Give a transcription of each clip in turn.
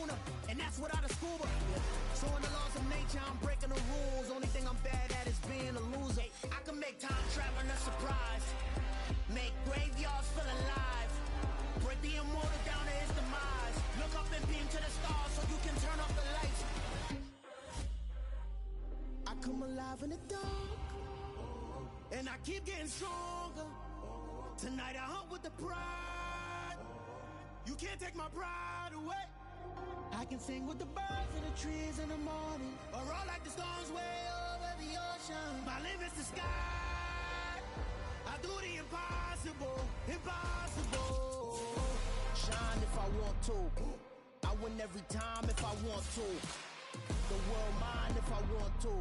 sooner, and that's without a scuba. So in the laws of nature, I'm breaking the rules. Only thing I'm bad at is being a loser. I can make time traveling a surprise, make graveyards feel alive, break the immortal down to his demise. Look up and beam to the stars so you can turn off the lights. I come alive in the dark, and I keep getting stronger. Tonight I hunt with the pride. You can't take my pride away. I can sing with the birds and the trees in the morning, or roll like the storms way over the ocean. My limit's the sky. I do the impossible, impossible. Shine if I want to. I win every time if I want to. The world mine if I want to.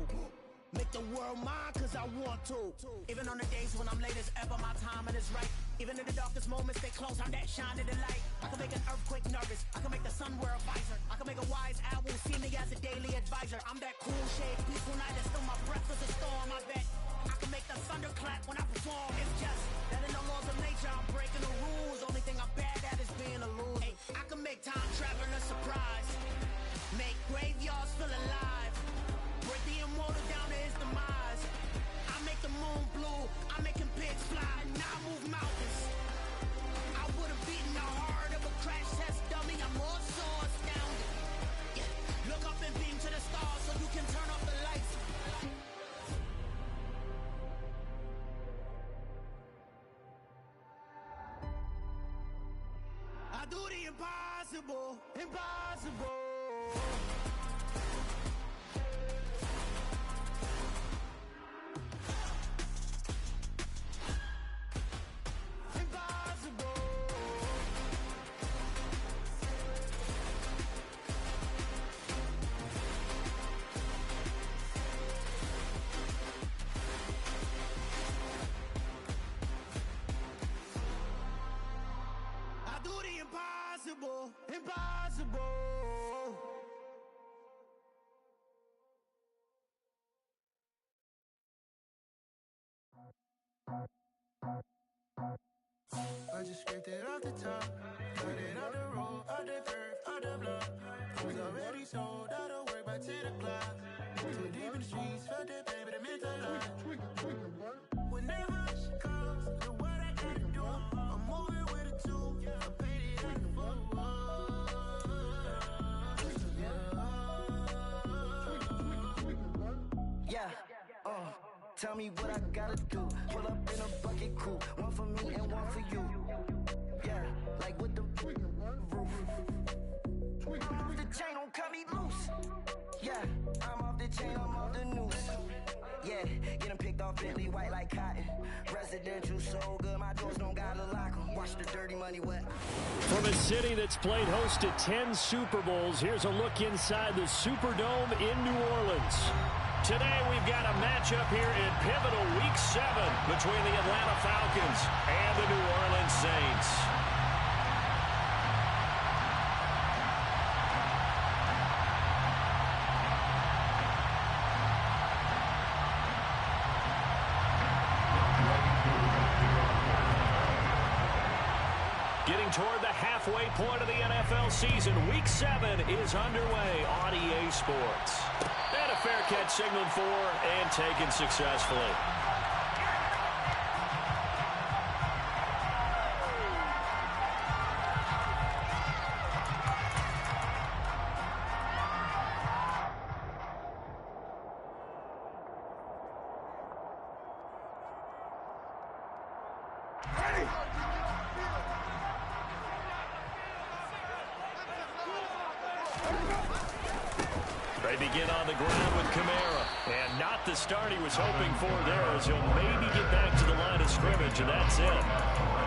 Make the world mine cause I want to. Even on the days when I'm late as ever, my timing is right. Even in the darkest moments, stay close, I'm that shining the light. I can make an earthquake nervous, I can make the sun wear a visor. I can make a wise owl see me as a daily advisor. I'm that cool shade, peaceful night, and still my breath is a storm, I bet. I can make the thunder clap when I perform. It's just that in the laws of nature, I'm breaking the rules. Only thing I'm bad at is being a loser. Hey, I can make time traveling a surprise, make graveyards feel alive, break the immortal down to his demise. I make the moon blue, I'm making pigs fly, and I move mountains. I would've beaten the heart of a crash test dummy. I'm more so astounded. Yeah. Look up and beam to the stars so you can turn off the lights. I do the impossible, impossible. Impossible, impossible. I just scraped it off the top, got it out the road, out the curve, out the block. I was already sold, out of work by 10 o'clock. Too deep in the streets, felt that pain, but it meant a lot. Whenever she calls, look what I gotta do. I'm moving with a two, I paid it like a book. Yeah, tell me what I gotta do. Pull up in a bucket crew, one for me and one for you. Yeah, like with the roof. I'm off the chain, don't cut me loose. Yeah, I'm off the chain, I'm off the noose. Yeah, getting picked off Bentley white like cotton. Residential so good, my doors don't gotta lock 'em. Watch the dirty money wet. From a city that's played host to 10 Super Bowls, here's a look inside the Superdome in New Orleans. Today we've got a matchup here in pivotal Week 7 between the Atlanta Falcons and the New Orleans Saints. Getting toward the halfway point of the NFL season, Week 7 is underway on EA Sports. And a fair catch signaled for and taken successfully. They begin on the ground with Kamara. And not the start he was hoping for there, as he'll maybe get back to the line of scrimmage, and that's it.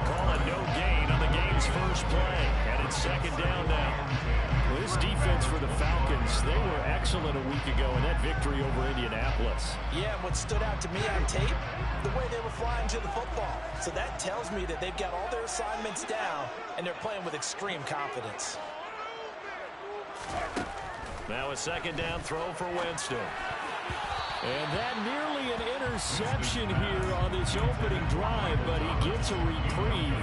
Call it no gain on the game's first play. And it's second down now. Well, this defense for the Falcons, they were excellent a week ago in that victory over Indianapolis. Yeah, and what stood out to me on tape, the way they were flying to the football. So that tells me that they've got all their assignments down, and they're playing with extreme confidence. Now a second down throw for Winston. And that nearly an interception here on this opening drive, but he gets a reprieve.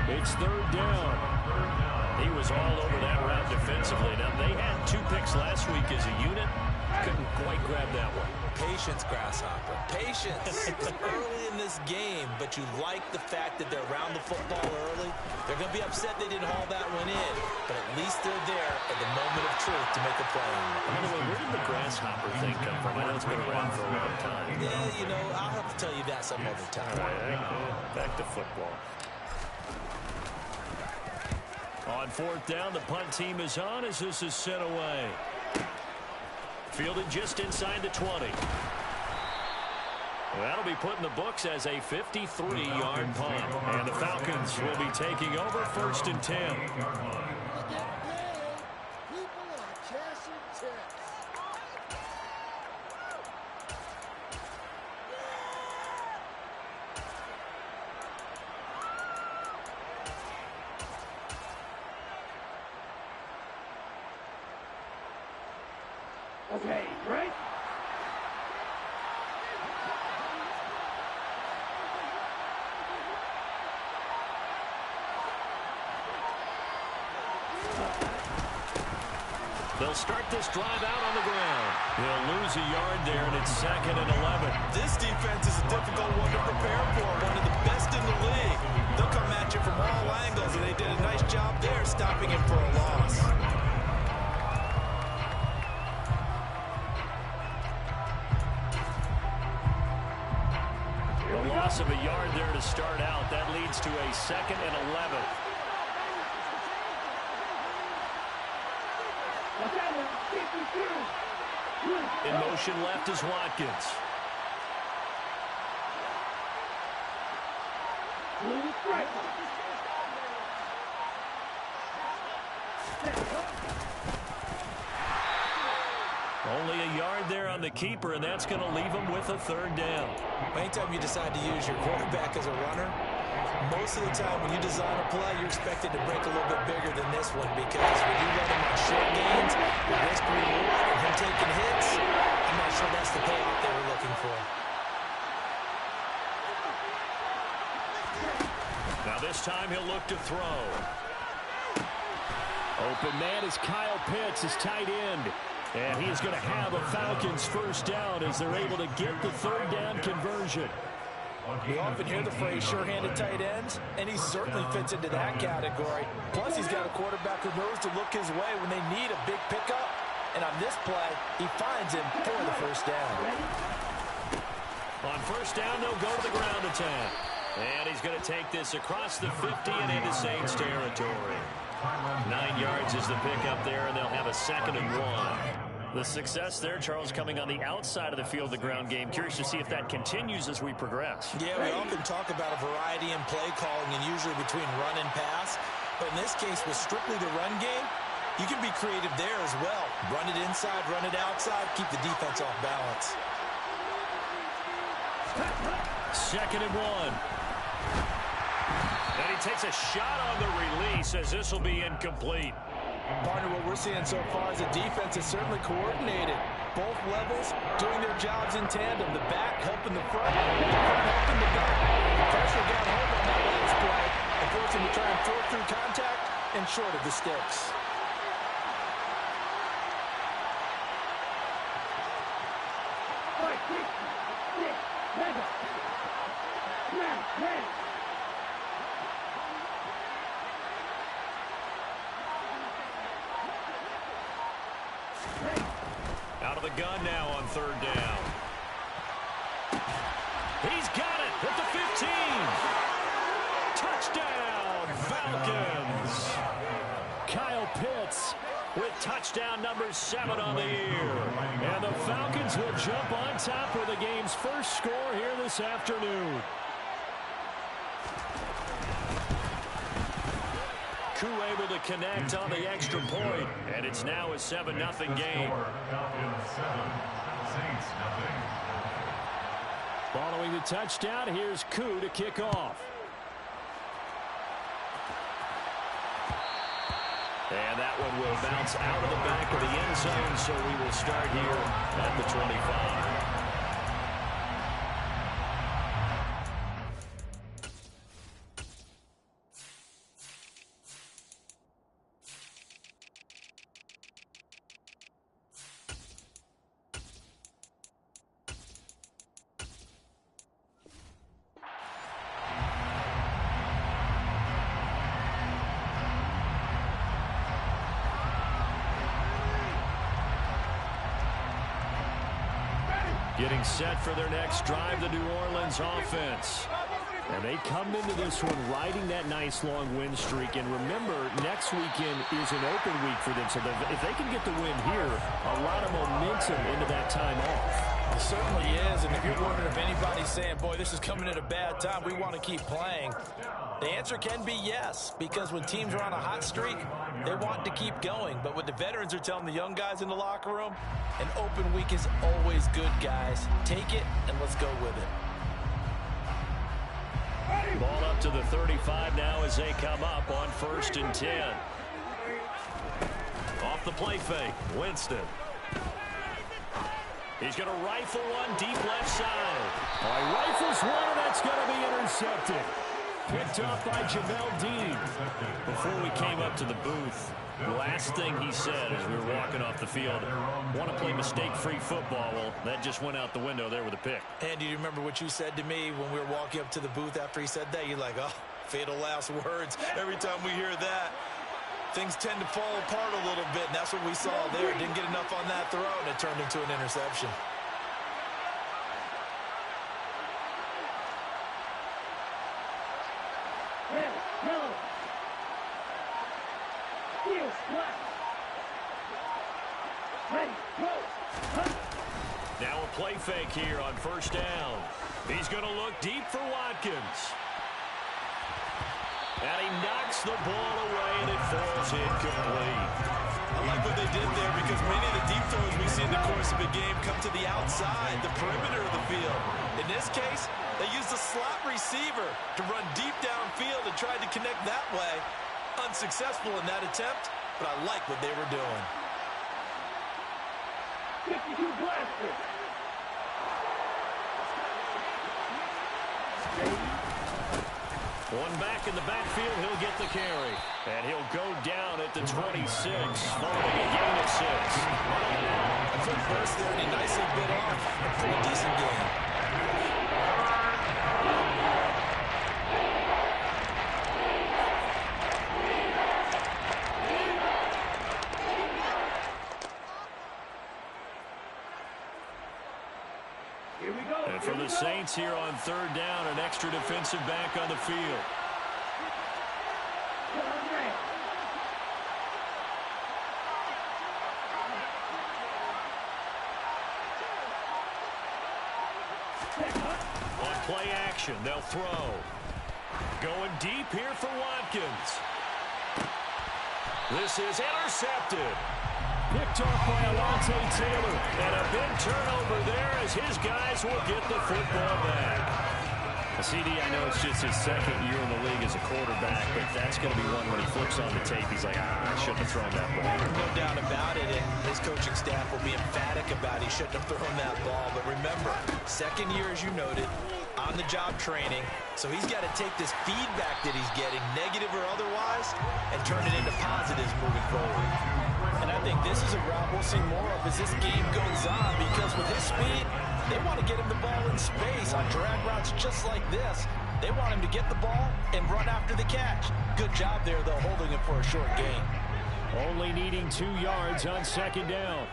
It's third down. He was all over that route defensively. Now they as a unit, couldn't quite grab that one. Patience, Grasshopper. Patience. It's early in this game, but you like the fact that they're around the football early. They're going to be upset they didn't haul that one in, but at least they're there at the moment of truth to make a play. By the way, where did the grasshopper thing come from? I know it's been around for a long time. Yeah, you know, I'll have to tell you that some other time. All right, back to football. On fourth down, the punt team is on as this is sent away. Fielded just inside the 20. That'll be put in the books as a 53-yard punt. And the Falcons will be taking over 1st and 10. Okay, right? They'll start this drive out on the ground. They'll lose a yard there, and it's 2nd and 11. This defense is a difficult one to prepare for, one of the best in the league. They'll come at you from all angles, and they did a nice job there stopping him for a loss. A loss of a yard there to start out. That leads to a 2nd and 11. In motion left is Watkins. Only a yard there on the keeper, and that's going to leave him with a 3rd down. Anytime you decide to use your quarterback as a runner, most of the time when you design a play, you're expected to break a little bit bigger than this one, because when you run him on short gains, the risk reward and him taking hits, I'm not sure that's the payoff they were looking for. Now this time he'll look to throw. Open man is Kyle Pitts, his tight end. And he's going to have a Falcons 1st down as they're able to get the 3rd down conversion. We often hear the phrase sure-handed tight ends, and he certainly fits into that category. Plus, he's got a quarterback who knows to look his way when they need a big pickup. And on this play, he finds him for the 1st down. On 1st down, they'll go to the ground attack. And he's going to take this across the 50 and into Saints territory. 9 yards is the pickup there, and they'll have a 2nd and 1. The success there, Charles, coming on the outside of the field, the ground game. Curious to see if that continues as we progress. Yeah, we often talk about a variety in play calling and usually between run and pass. But in this case, with strictly the run game, you can be creative there as well. Run it inside, run it outside, keep the defense off balance. 2nd and 1. And he takes a shot on the release as this will be incomplete. Partner, what we're seeing so far is the defense is certainly coordinated. Both levels doing their jobs in tandem. The back helping the front, the front helping the back. Pressure got home on that last play and forced him to try and throw through contact and short of the sticks. Out of the gun now on 3rd down. He's got it at the 15. Touchdown, Falcons. Kyle Pitts with touchdown number 7 on the year. And the Falcons will jump on top with the game's first score here this afternoon. Koo able to connect on the extra point, and it's now a 7-0 game. Following the touchdown, here's Koo to kick off. And that one will bounce out of the back of the end zone, so we will start here at the 25. Getting set for their next drive, the New Orleans offense. And they come into this one riding that nice long win streak. And remember, next weekend is an open week for them. So if they can get the win here, a lot of momentum into that time off. It certainly is. And if you're wondering if anybody's saying, boy, this is coming at a bad time, we want to keep playing, the answer can be yes. Because when teams are on a hot streak, they want to keep going. But what the veterans are telling the young guys in the locker room, an open week is always good, guys. Take it and let's go with it. Ball up to the 35 now as they come up on 1st and 10. Off the play fake, Winston. He's going to rifle one deep left side. Rifles one, and that's going to be intercepted. Picked off by Jamel Dean. Before we came up to the booth, the last thing he said as we were walking off the field, want to play mistake-free football. Well, that just went out the window there with a pick. And do you remember what you said to me when we were walking up to the booth after he said that? You're like, oh, fatal last words. Every time we hear that, things tend to fall apart a little bit, and that's what we saw there. Didn't get enough on that throw, and it turned into an interception. Now a play fake here on 1st down. He's going to look deep for Watkins. And he knocks the ball away, and it falls incomplete. I like what they did there because many of the deep throws we see in the course of a game come to the outside, the perimeter of the field. In this case, they used a slot receiver to run deep downfield and tried to connect that way. Unsuccessful in that attempt, but I like what they were doing. 52 blaster. One back in the backfield, he'll get the carry. And he'll go down at the 26, following a gain of 6. A quick burst there, and he nicely bit off a pretty decent game. And for the Saints here on 3rd down, an extra defensive back on the field. On play action, they'll throw. Going deep here for Watkins. This is intercepted. Picked off by Alontae Taylor. And a big turnover there as his guys will get the football back. CD, I know it's just his 2nd year in the league as a quarterback, but that's going to be one when he flips on the tape. He's like, I shouldn't have thrown that ball. No doubt about it, and his coaching staff will be emphatic about he shouldn't have thrown that ball. But remember, 2nd year, as you noted, on-the-job training, so he's got to take this feedback that he's getting, negative or otherwise, and turn it into positives moving forward. And I think this is a route we'll see more of as this game goes on, because with his speed, they want to get him the ball in space on drag routes just like this. They want him to get the ball and run after the catch. Good job there, though, holding him for a short gain. Only needing 2 yards on 2nd down.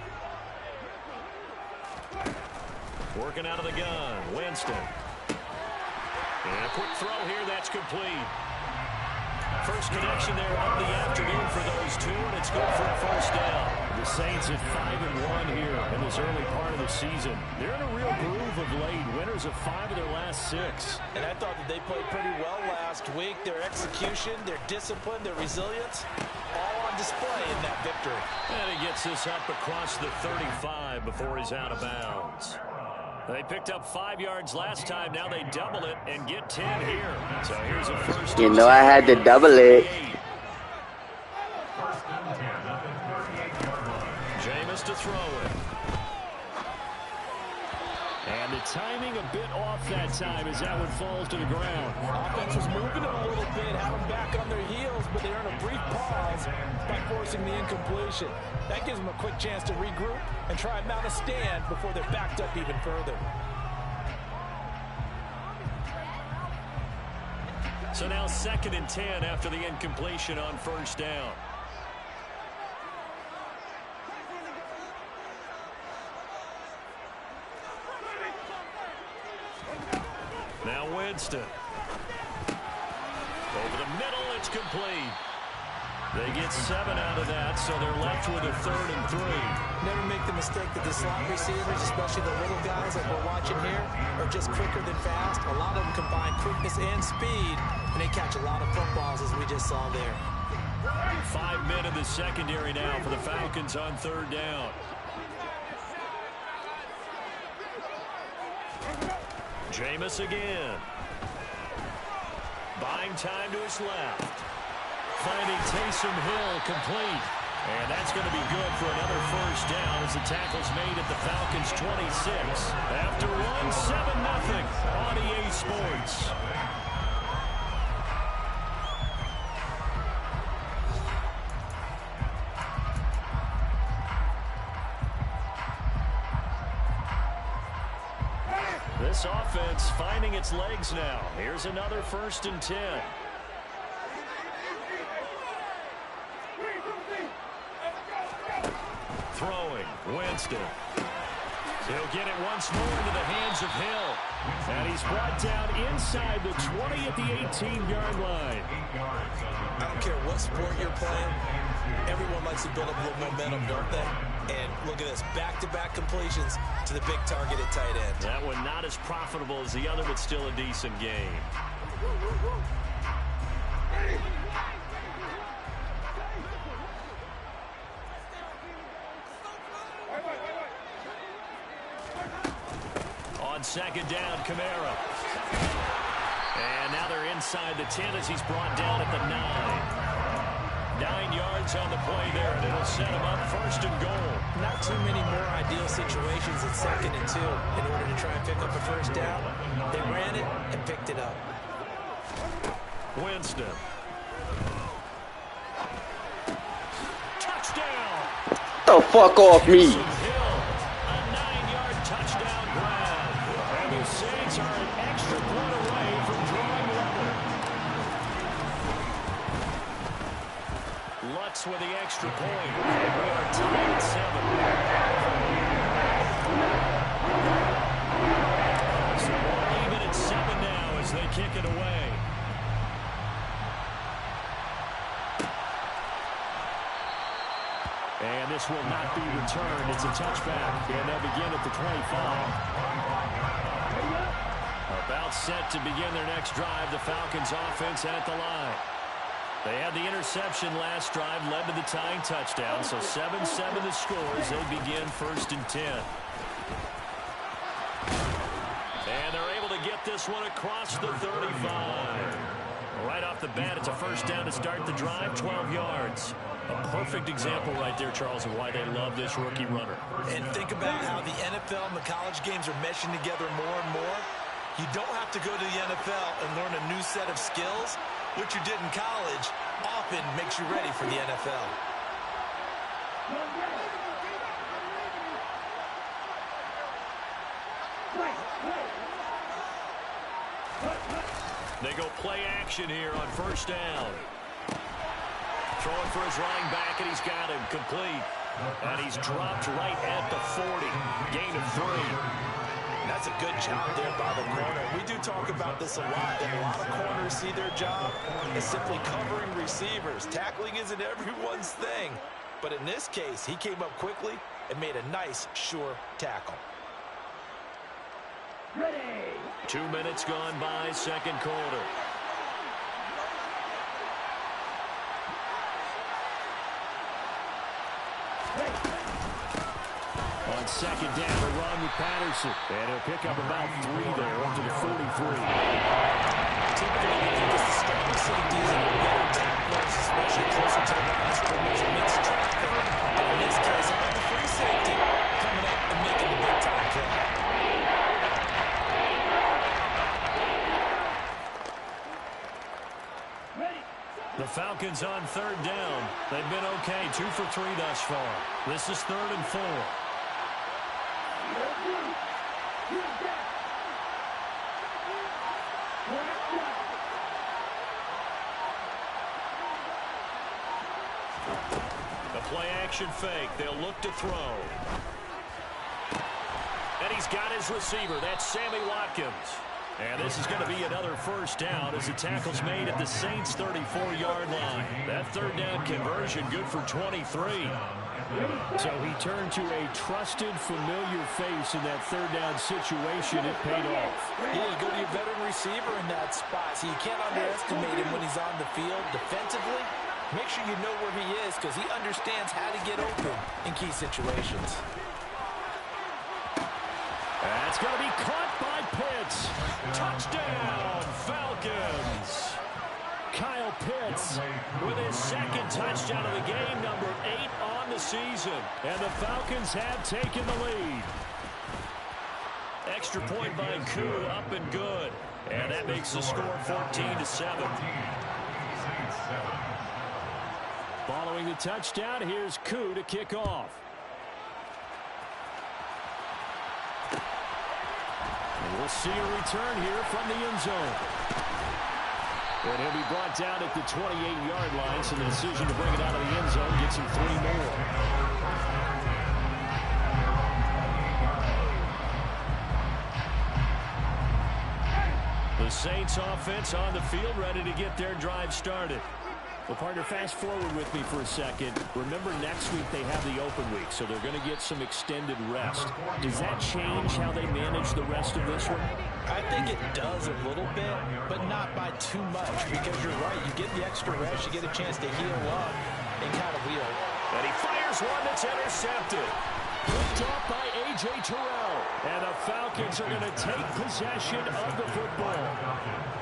Working out of the gun, Winston. And a quick throw here, that's complete. First connection there of the afternoon for those two, and it's good for a 1st down. The Saints at 5-1 here in this early part of the season. They're in a real groove of late. Winners of 5 of their last 6. And I thought that they played pretty well last week. Their execution, their discipline, their resilience, all on display in that victory. And he gets this up across the 35 before he's out of bounds. They picked up 5 yards last time. Now they double it and get 10 here. So here's a 1st. You know I had to double it. Jameis to throw it. And the timing a bit off that time as that one falls to the ground. Offense was moving it a little bit, had them back on their heels, but they earn a brief pause by forcing the incompletion. That gives them a quick chance to regroup and try and mount a stand before they're backed up even further. So now 2nd and 10 after the incompletion on 1st down. Winston. Over the middle, it's complete. They get 7 out of that, so they're left with a 3rd and 3. Never make the mistake that the slot receivers, especially the little guys like we're watching here, are just quicker than fast. A lot of them combine quickness and speed, and they catch a lot of footballs, as we just saw there. 5 men in the secondary now for the Falcons on 3rd down. Jameis again. Buying time to his left. Finding Taysom Hill complete. And that's going to be good for another 1st down as the tackle's made at the Falcons' 26. After one, 7-0 on EA Sports. This offense finding its legs now. Here's another 1st and 10. Throwing, Winston. He'll get it once more into the hands of Hill. And he's brought down inside the 20 at the 18-yard line. I don't care what sport you're playing. Everyone likes to build up a little momentum, don't they? And look at this, back-to-back completions to the big target at tight end. That one not as profitable as the other, but still a decent game. On 2nd down, Kamara. And now they're inside the 10 as he's brought down at the 9. 9 yards on the play there, and it'll set him up 1st and goal. Not too many more ideal situations at 2nd and 2 in order to try and pick up a 1st down. They ran it and picked it up. Winston. Touchdown! The fuck off me. Hill, a 9-yard touchdown grab. And the Saints are an extra point away from drawing level. Lutz with the extra point. And we are tied at 7. So we're even at 7 now as they kick it away. And this will not be returned. It's a touchback. And they'll begin at the 25. About set to begin their next drive. The Falcons offense at the line. They had the interception last drive, led to the tying touchdown. So 7-7 the score as they begin 1st and 10. And they're able to get this one across the 35. Right off the bat, it's a 1st down to start the drive, 12 yards. A perfect example right there, Charles, of why they love this rookie runner. And think about how the NFL and the college games are meshing together more and more. You don't have to go to the NFL and learn a new set of skills. What you did in college often makes you ready for the NFL. They go play action here on 1st down. Throwing for his running back, and he's got him complete. And he's dropped right at the 40. Gain of 3. That's a good job there by the corner. We do talk about this a lot, that a lot of corners see their job as simply covering receivers. Tackling isn't everyone's thing. But in this case, he came up quickly and made a nice, sure tackle. 2 minutes gone by, 2nd quarter. On 2nd down, a run with Patterson. And he'll pick up about 3 there up to the 43. Typically, we think it's the strong safeties and the better tacklers, especially closer to the line of scrimmage, amidst traffic. But in this case, I'm the free safety coming up and making the big-time play. The Falcons on 3rd down. They've been okay, 2 for 3 thus far. This is 3rd and 4. The play action fake. They'll look to throw. And he's got his receiver. That's Sammy Watkins. And this is going to be another first down as the tackle's made at the Saints' 34-yard line. That third down conversion good for 23. So he turned to a trusted, familiar face in that third down situation. It paid off. Yeah, you go to your veteran receiver in that spot, so you can't underestimate him when he's on the field. Defensively, make sure you know where he is because he understands how to get open in key situations. That's going to be caught by Pitts. Touchdown, Falcons. Kyle Pitts with his second touchdown of the game, number 8 on the season. And the Falcons have taken the lead. Extra point by Koo, up and good. And that makes the score 14-7. Following the touchdown, here's Koo to kick off. And we'll see a return here from the end zone. And he'll be brought down at the 28-yard line, so the decision to bring it out of the end zone gets him 3 more. The Saints offense on the field, ready to get their drive started. Well, partner, fast forward with me for a second. Remember, next week they have the open week, so they're going to get some extended rest. Does that change how they manage the rest of this one? I think it does a little bit, but not by too much, because you're right. You get the extra rest, you get a chance to heal up and kind of wheel. And he fires one that's intercepted. Picked off by A.J. Terrell. And the Falcons are going to take possession of the football.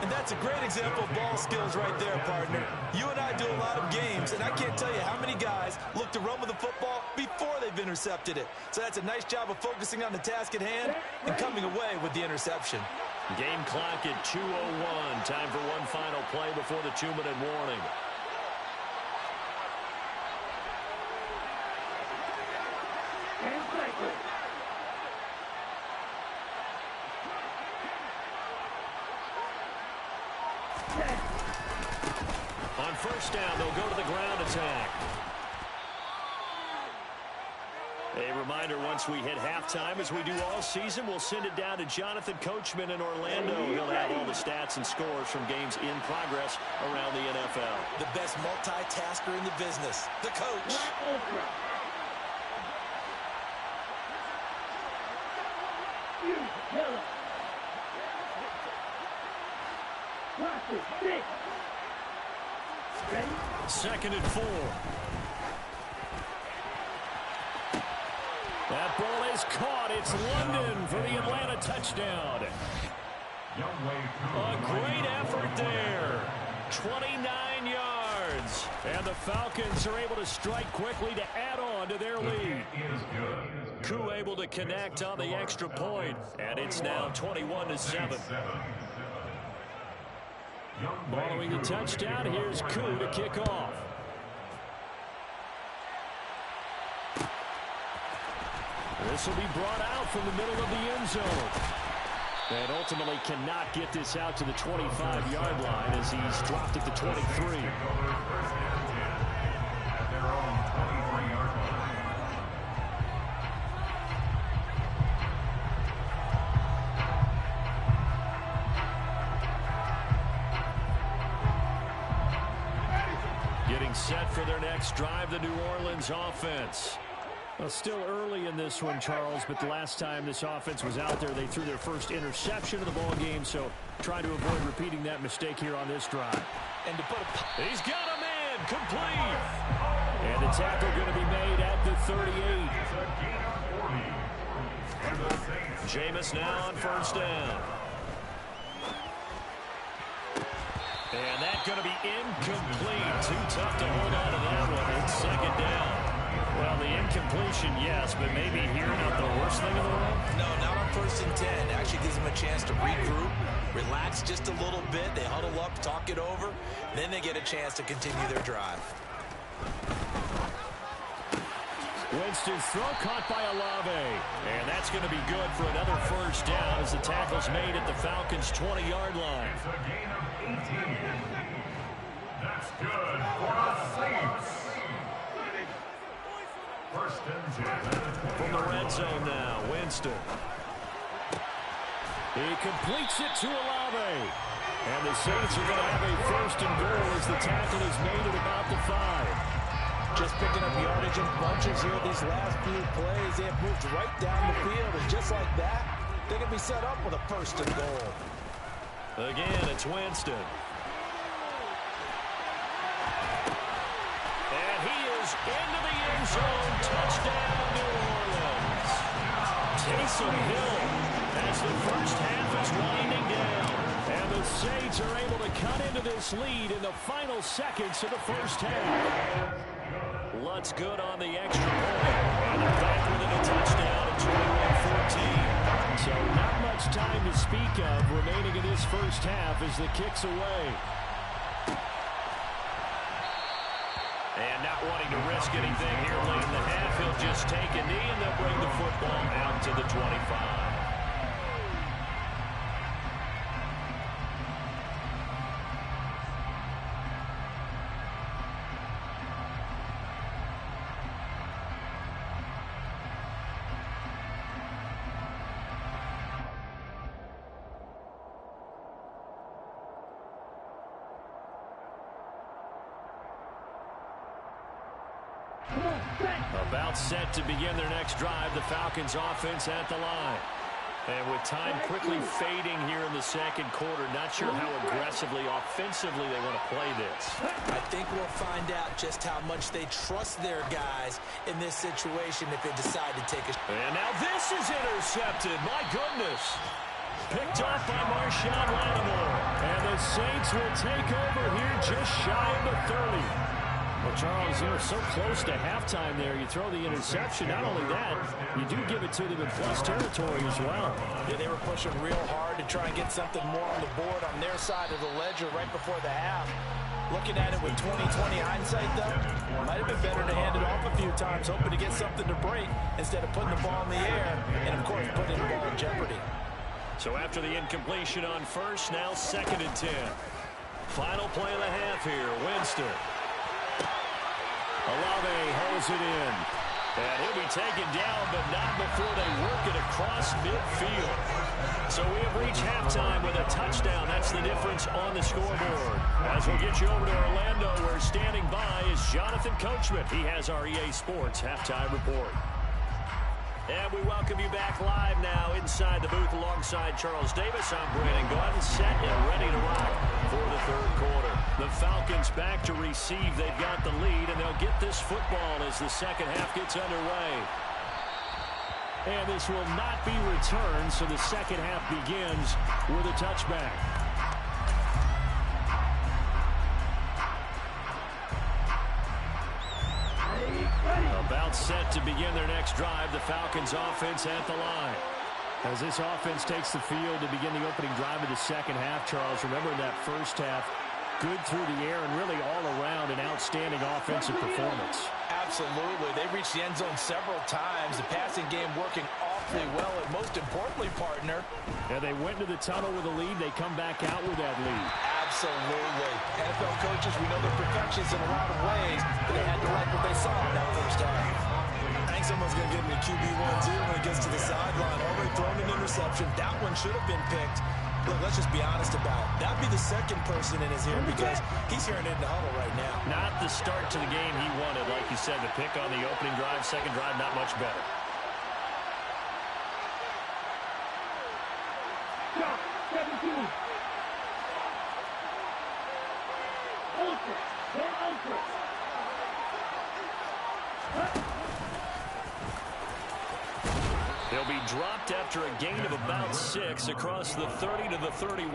And that's a great example of ball skills right there, partner. You and I do a lot of games, and I can't tell you how many guys look to run with the football before they've intercepted it. So that's a nice job of focusing on the task at hand and coming away with the interception. Game clock at 2:01. Time for one final play before the 2-minute warning. On first down, they'll go to the ground attack. A reminder, once we hit halftime, as we do all season, we'll send it down to Jonathan Coachman in Orlando. He'll have all the stats and scores from games in progress around the NFL. The best multitasker in the business, the coach. Second and 4. That ball is caught. It's London for the Atlanta touchdown. A great effort there. 29 yards. And the Falcons are able to strike quickly to add on to their lead. Koo able to connect on the extra point. And it's now 21-7. Following the touchdown, here's Koo to kick off. This will be brought out from the middle of the end zone. And ultimately cannot get this out to the 25-yard line as he's dropped at the 23. Getting set for their next drive, the New Orleans offense. Well, still early in this one, Charles, but the last time this offense was out there, they threw their first interception of the ball game, so try to avoid repeating that mistake here on this drive. And to put he's got a man, complete. And the tackle going to be made at the 38. Jameis now on first down. And that's going to be incomplete. Too tough to hold on to that one. It's second down. Well, the incompletion, yes, but maybe here not the worst thing in the world? No, not on 1st and 10. Actually gives them a chance to regroup, relax just a little bit. They huddle up, talk it over. Then they get a chance to continue their drive. Winston's throw caught by Olave. And that's going to be good for another first down as the tackle's made at the Falcons' 20-yard line. It's a gain of 18. That's good for the Saints. First and 10. From the red zone now, Winston. He completes it to Olave. And the Saints are going to have a first and goal as the tackle is made at about the 5. Just picking up yardage in bunches here these last few plays. They have moved right down the field, and just like that, they can be set up with a first and goal. Again, it's Winston. And he is into the end zone. Touchdown, New Orleans. Taysom Hill as the first half is winding down. And the Saints are able to cut into this lead in the final seconds of the first half. Lutz good on the extra point. And they're back within a touchdown at 21-14. So not much time to speak of remaining in this first half as the kick's away. And not wanting to risk anything here late in the half, he'll just take a knee and they'll bring the football out to the 25. About set to begin their next drive, the Falcons offense at the line. And with time quickly fading here in the second quarter, not sure how aggressively, offensively they want to play this. I think we'll find out just how much they trust their guys in this situation if they decide to take a... And now this is intercepted. My goodness. Picked off by Marshawn Lattimore. And the Saints will take over here just shy of the 30. Well, Charles, you know, so close to halftime there. You throw the interception. Not only that, you do give it to them in plus territory as well. Yeah, they were pushing real hard to try and get something more on the board on their side of the ledger right before the half. Looking at it with 20/20 hindsight, though, it might have been better to hand it off a few times, hoping to get something to break instead of putting the ball in the air and, of course, putting the ball in jeopardy. So after the incompletion on first, now 2nd and 10. Final play of the half here, Winston. Olave holds it in. And he'll be taken down, but not before they work it across midfield. So we have reached halftime with a touchdown. That's the difference on the scoreboard. As we'll get you over to Orlando, where standing by is Jonathan Coachman. He has our EA Sports halftime report. And we welcome you back live now inside the booth alongside Charles Davis. I'm Brandon Gordon, set and ready to rock for the third quarter. The Falcons back to receive. They've got the lead, and they'll get this football as the second half gets underway. And this will not be returned, so the second half begins with a touchback. About set to begin their next drive, the Falcons offense at the line. As this offense takes the field to begin the opening drive of the second half, Charles, remember in that first half, good through the air and really all around an outstanding offensive performance. Absolutely. They reached the end zone several times. The passing game working awfully well, and most importantly, partner. Yeah, they went to the tunnel with a lead. They come back out with that lead. Absolutely. NFL coaches, we know they're perfectionists in a lot of ways, but they had to like what they saw in that first half. I think someone's going to give me a QB1 too when it gets to the sideline. Already thrown an interception. That one should have been picked. Look, let's just be honest about it. That'd be the second person in his ear because he's hearing it in the huddle right now. Not the start to the game he wanted. Like you said, the pick on the opening drive, second drive, not much better. Stop. 17. Ultra. They're ultra. He'll be dropped after a gain of about 6 across the 30 to the 31.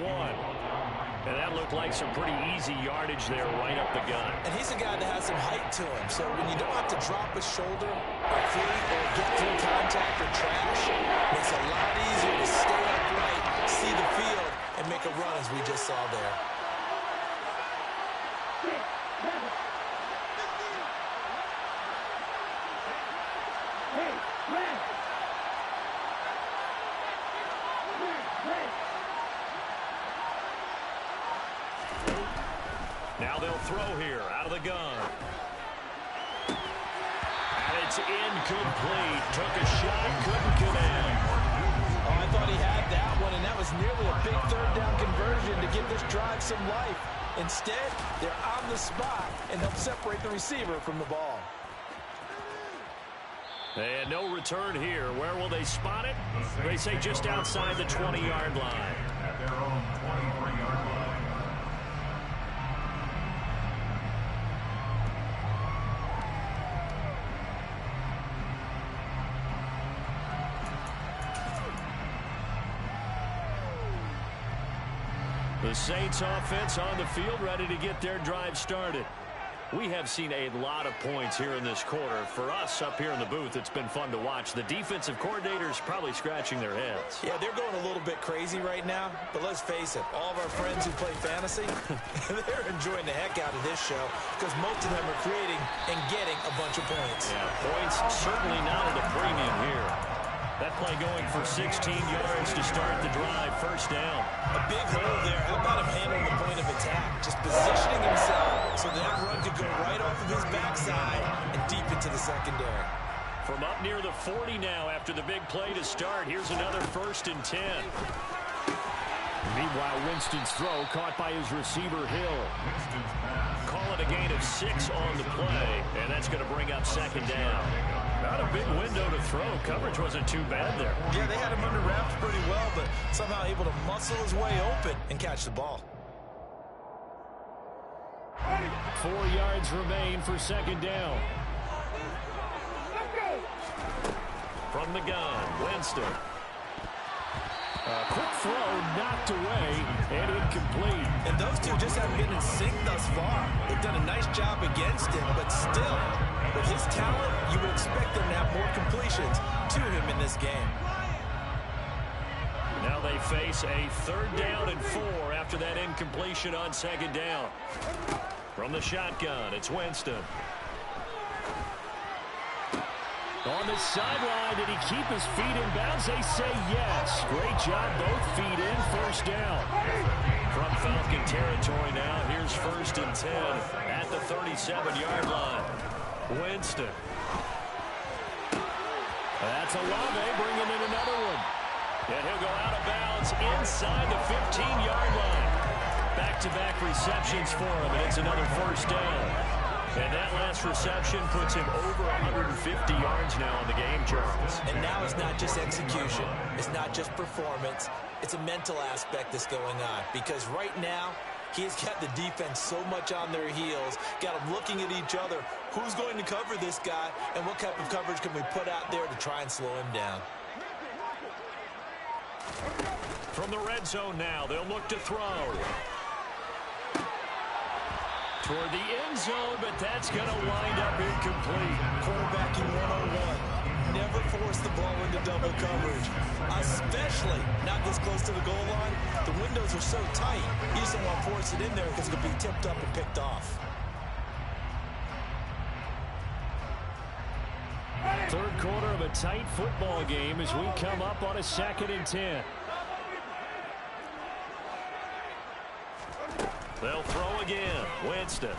And that looked like some pretty easy yardage there right up the gut. And he's a guy that has some height to him. So when you don't have to drop a shoulder or feet or get through contact or trash, it makes it a lot easier to stay upright, see the field, and make a run as we just saw there. Now they'll throw here out of the gun. And it's incomplete. Took a shot, couldn't connect. Oh, I thought he had that one, and that was nearly a big third down conversion to give this drive some life. Instead, they're on the spot and help separate the receiver from the ball. And no return here. Where will they spot it? They say just outside the 20-yard line. At their own 23-yard line. The Saints offense on the field, ready to get their drive started. We have seen a lot of points here in this quarter. For us up here in the booth, it's been fun to watch. The defensive coordinators probably scratching their heads. Yeah, they're going a little bit crazy right now, but let's face it, all of our friends who play fantasy, they're enjoying the heck out of this show because most of them are creating and getting a bunch of points. Yeah, points certainly not at a premium here. That play going for 16 yards to start the drive, first down. A big hole there. How about him handling the point of attack? Just positioning himself so that run could go right off of his backside and deep into the secondary. From up near the 40 now after the big play to start. Here's another 1st and 10. Meanwhile, Winston's throw caught by his receiver, Hill. Call it a gain of 6 on the play, and that's going to bring up 2nd down. Not a big window to throw. Coverage wasn't too bad there. Yeah, they had him under wraps pretty well, but somehow able to muscle his way open and catch the ball. 4 yards remain for 2nd down. From the gun, Winston. A quick throw knocked away and incomplete. And those two just haven't been in sync thus far. They've done a nice job against him, but still, with his talent, you would expect them to have more completions to him in this game. Now they face a 3rd down and 4 after that incompletion on 2nd down. From the shotgun, it's Winston. On the sideline, did he keep his feet in bounds? They say yes. Great job, both feet in, 1st down. From Falcon territory now, here's 1st and 10 at the 37-yard line. Winston. That's Olave bringing in another one. And he'll go out of bounds inside the 15-yard line. Back-to-back receptions for him, and it's another 1st down. And that last reception puts him over 150 yards now on the game, Charles. And now it's not just execution. It's not just performance. It's a mental aspect that's going on. Because right now, he's got the defense so much on their heels, got them looking at each other. Who's going to cover this guy, and what type of coverage can we put out there to try and slow him down? From the red zone now, they'll look to throw. Toward the end zone, but that's going to wind up incomplete. Quarterbacking 101. Never force the ball into double coverage, especially not this close to the goal line. The windows are so tight, you just don't want to force it in there because it could be tipped up and picked off. 3rd quarter of a tight football game as we come up on a 2nd and 10. They'll throw again. Winston.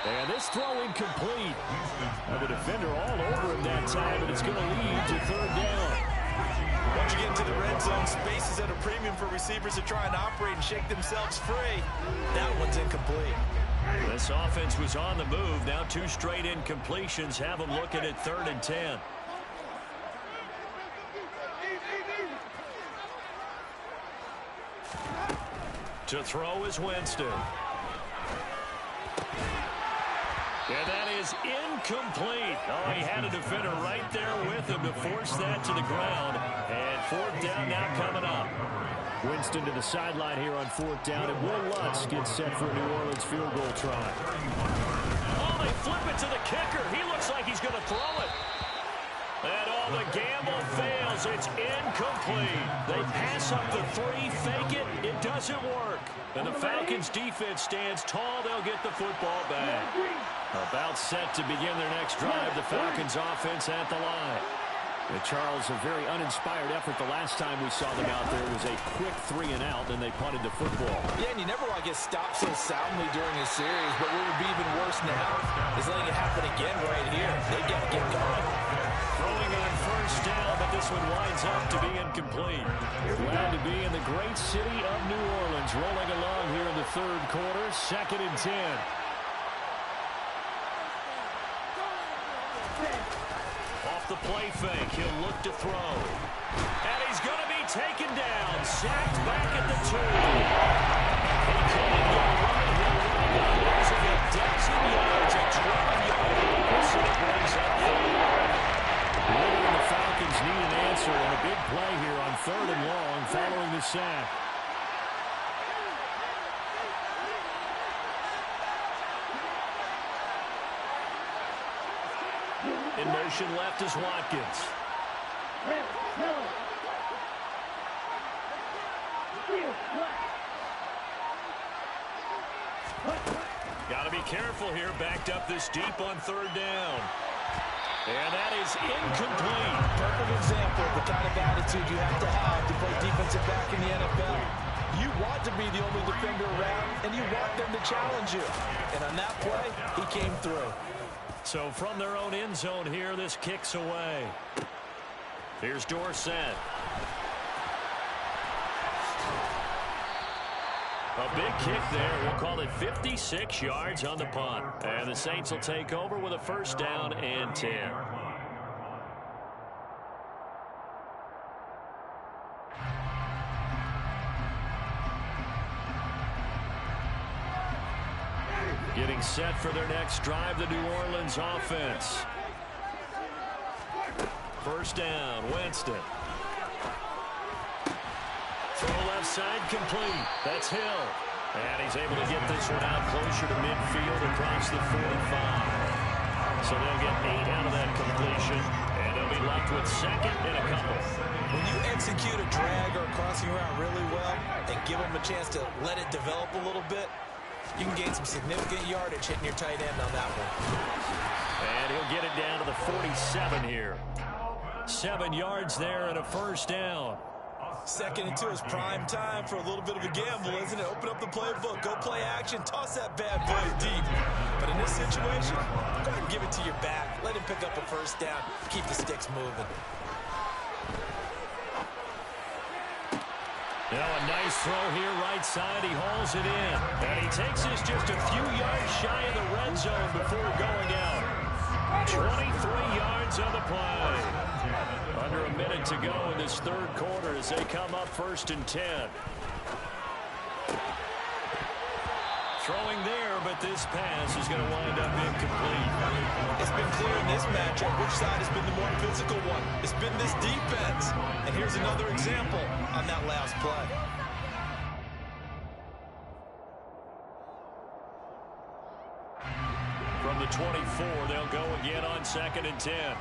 And this throw incomplete. Now the defender all over him that time, but it's going to lead to 3rd down. Once you get into the red zone, space is at a premium for receivers to try and operate and shake themselves free. That one's incomplete. This offense was on the move. Now 2 straight incompletions have them looking at 3rd and 10. To throw is Winston. And that is incomplete. Oh, he had a defender right there with him to force that to the ground. And 4th down now coming up. Winston to the sideline here on 4th down, and Will Lutz gets set for a New Orleans field goal try. Oh, they flip it to the kicker. He looks like he's going to throw it. And the gamble fails. It's incomplete. They pass up the 3, fake it. It doesn't work. And the Falcons defense stands tall. They'll get the football back. About set to begin their next drive. The Falcons offense at the line. Charles, a very uninspired effort the last time we saw them out there. It was a quick 3 and out, and they punted the football. Yeah, and you never want to get stopped so soundly during a series, but what would be even worse now is letting it happen again right here. They've got to get going. Throwing on 1st first down, but this one winds up to be incomplete. Glad to be in the great city of New Orleans, rolling along here in the third quarter, 2nd and 10. Off the play fake, he'll look to throw. And he's going to be taken down, sacked back at the 2. He couldn't go right, he'll run out, losing a dozen yards, a 12-yard loss, and it brings up 4. Later, the Falcons need an answer and a big play here on 3rd and long following the sack. In motion left is Watkins. Got to be careful here, backed up this deep on 3rd down. And that is incomplete. Perfect example of the kind of attitude you have to play defensive back in the NFL. You want to be the only defender around, and you want them to challenge you. And on that play, he came through. So from their own end zone here, this kicks away. Here's Dorsett. A big kick there. We'll call it 56 yards on the punt. And the Saints will take over with a 1st down and 10. Getting set for their next drive, the New Orleans offense. 1st down, Winston. Throw left side complete. That's Hill. And he's able to get this one out closer to midfield across the 45. So they'll get 8 out of that completion. And they'll be left with 2nd and a couple. When you execute a drag or a crossing route really well and give them a chance to let it develop a little bit, you can gain some significant yardage hitting your tight end on that one. And he'll get it down to the 47 here. 7 yards there and a 1st down. 2nd and 2 is prime time for a little bit of a gamble, isn't it? Open up the playbook, go play action, toss that bad boy deep. But in this situation, go ahead and give it to your back. Let him pick up a 1st down. Keep the sticks moving. Now a nice throw here, right side. He hauls it in. And he takes this just a few yards shy of the red zone before going out. 23 yards on the play. Under a minute to go in this 3rd quarter as they come up 1st and 10. Throwing there, but this pass is going to wind up incomplete. It's been clear in this matchup which side has been the more physical one. It's been this defense. And here's another example on that last play. From the 24, they'll go again on 2nd and 10.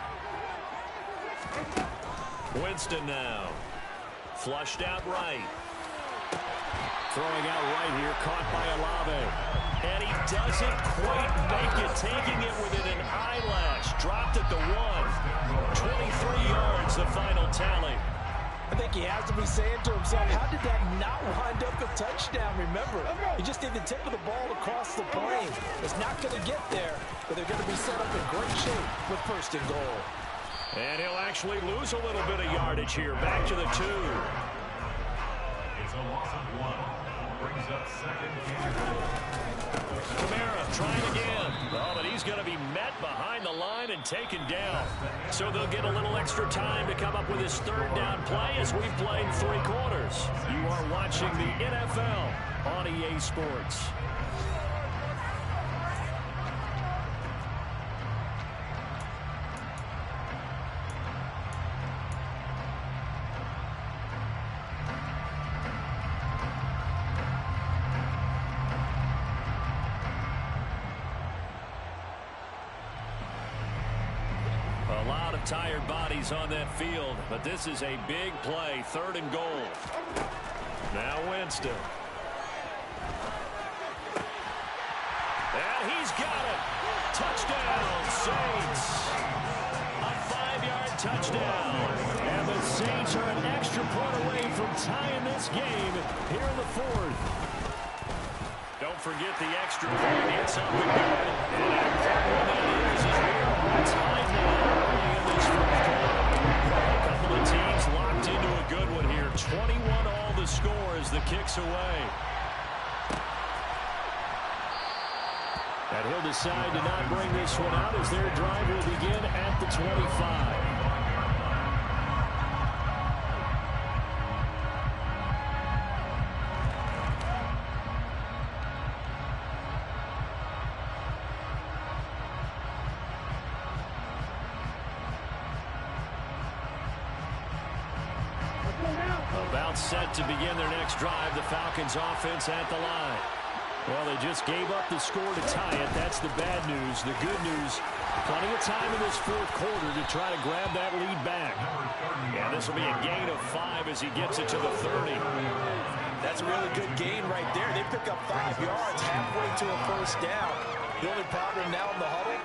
Winston now. Flushed out right. Throwing out right here, caught by Olave. And he doesn't quite make it, taking it within an eyelash. Dropped at the 1. 23 yards, the final tally. I think he has to be saying to himself, how did that not wind up a touchdown? Remember, he just did the tip of the ball across the plane. It's not going to get there, but they're going to be set up in great shape with 1st and goal. And he'll actually lose a little bit of yardage here. Back to the 2. It's a loss of 1. Brings up 2nd and Kamara trying again. Oh, but he's going to be met behind the line and taken down. So they'll get a little extra time to come up with his 3rd down play as we've played 3 quarters. You are watching the NFL on EA Sports. A lot of tired bodies on that field, but this is a big play, 3rd and goal. Now Winston. And he's got it. Touchdown, Saints. A 5-yard touchdown. And the Saints are an extra point away from tying this game here in the 4th. Don't forget the extra point. It's up and good. And how important that is as we are tied now early in this 4th quarter. decide to not bring this one out as their drive will begin at the 25. About set to begin their next drive, the Falcons offense at the line. Well, they just gave up the score to tie it. That's the bad news. The good news, plenty of time in this fourth quarter to try to grab that lead back. And this will be a gain of 5 as he gets it to the 30. That's a really good gain right there. They pick up 5 yards halfway to a first down. The only problem now in the huddle,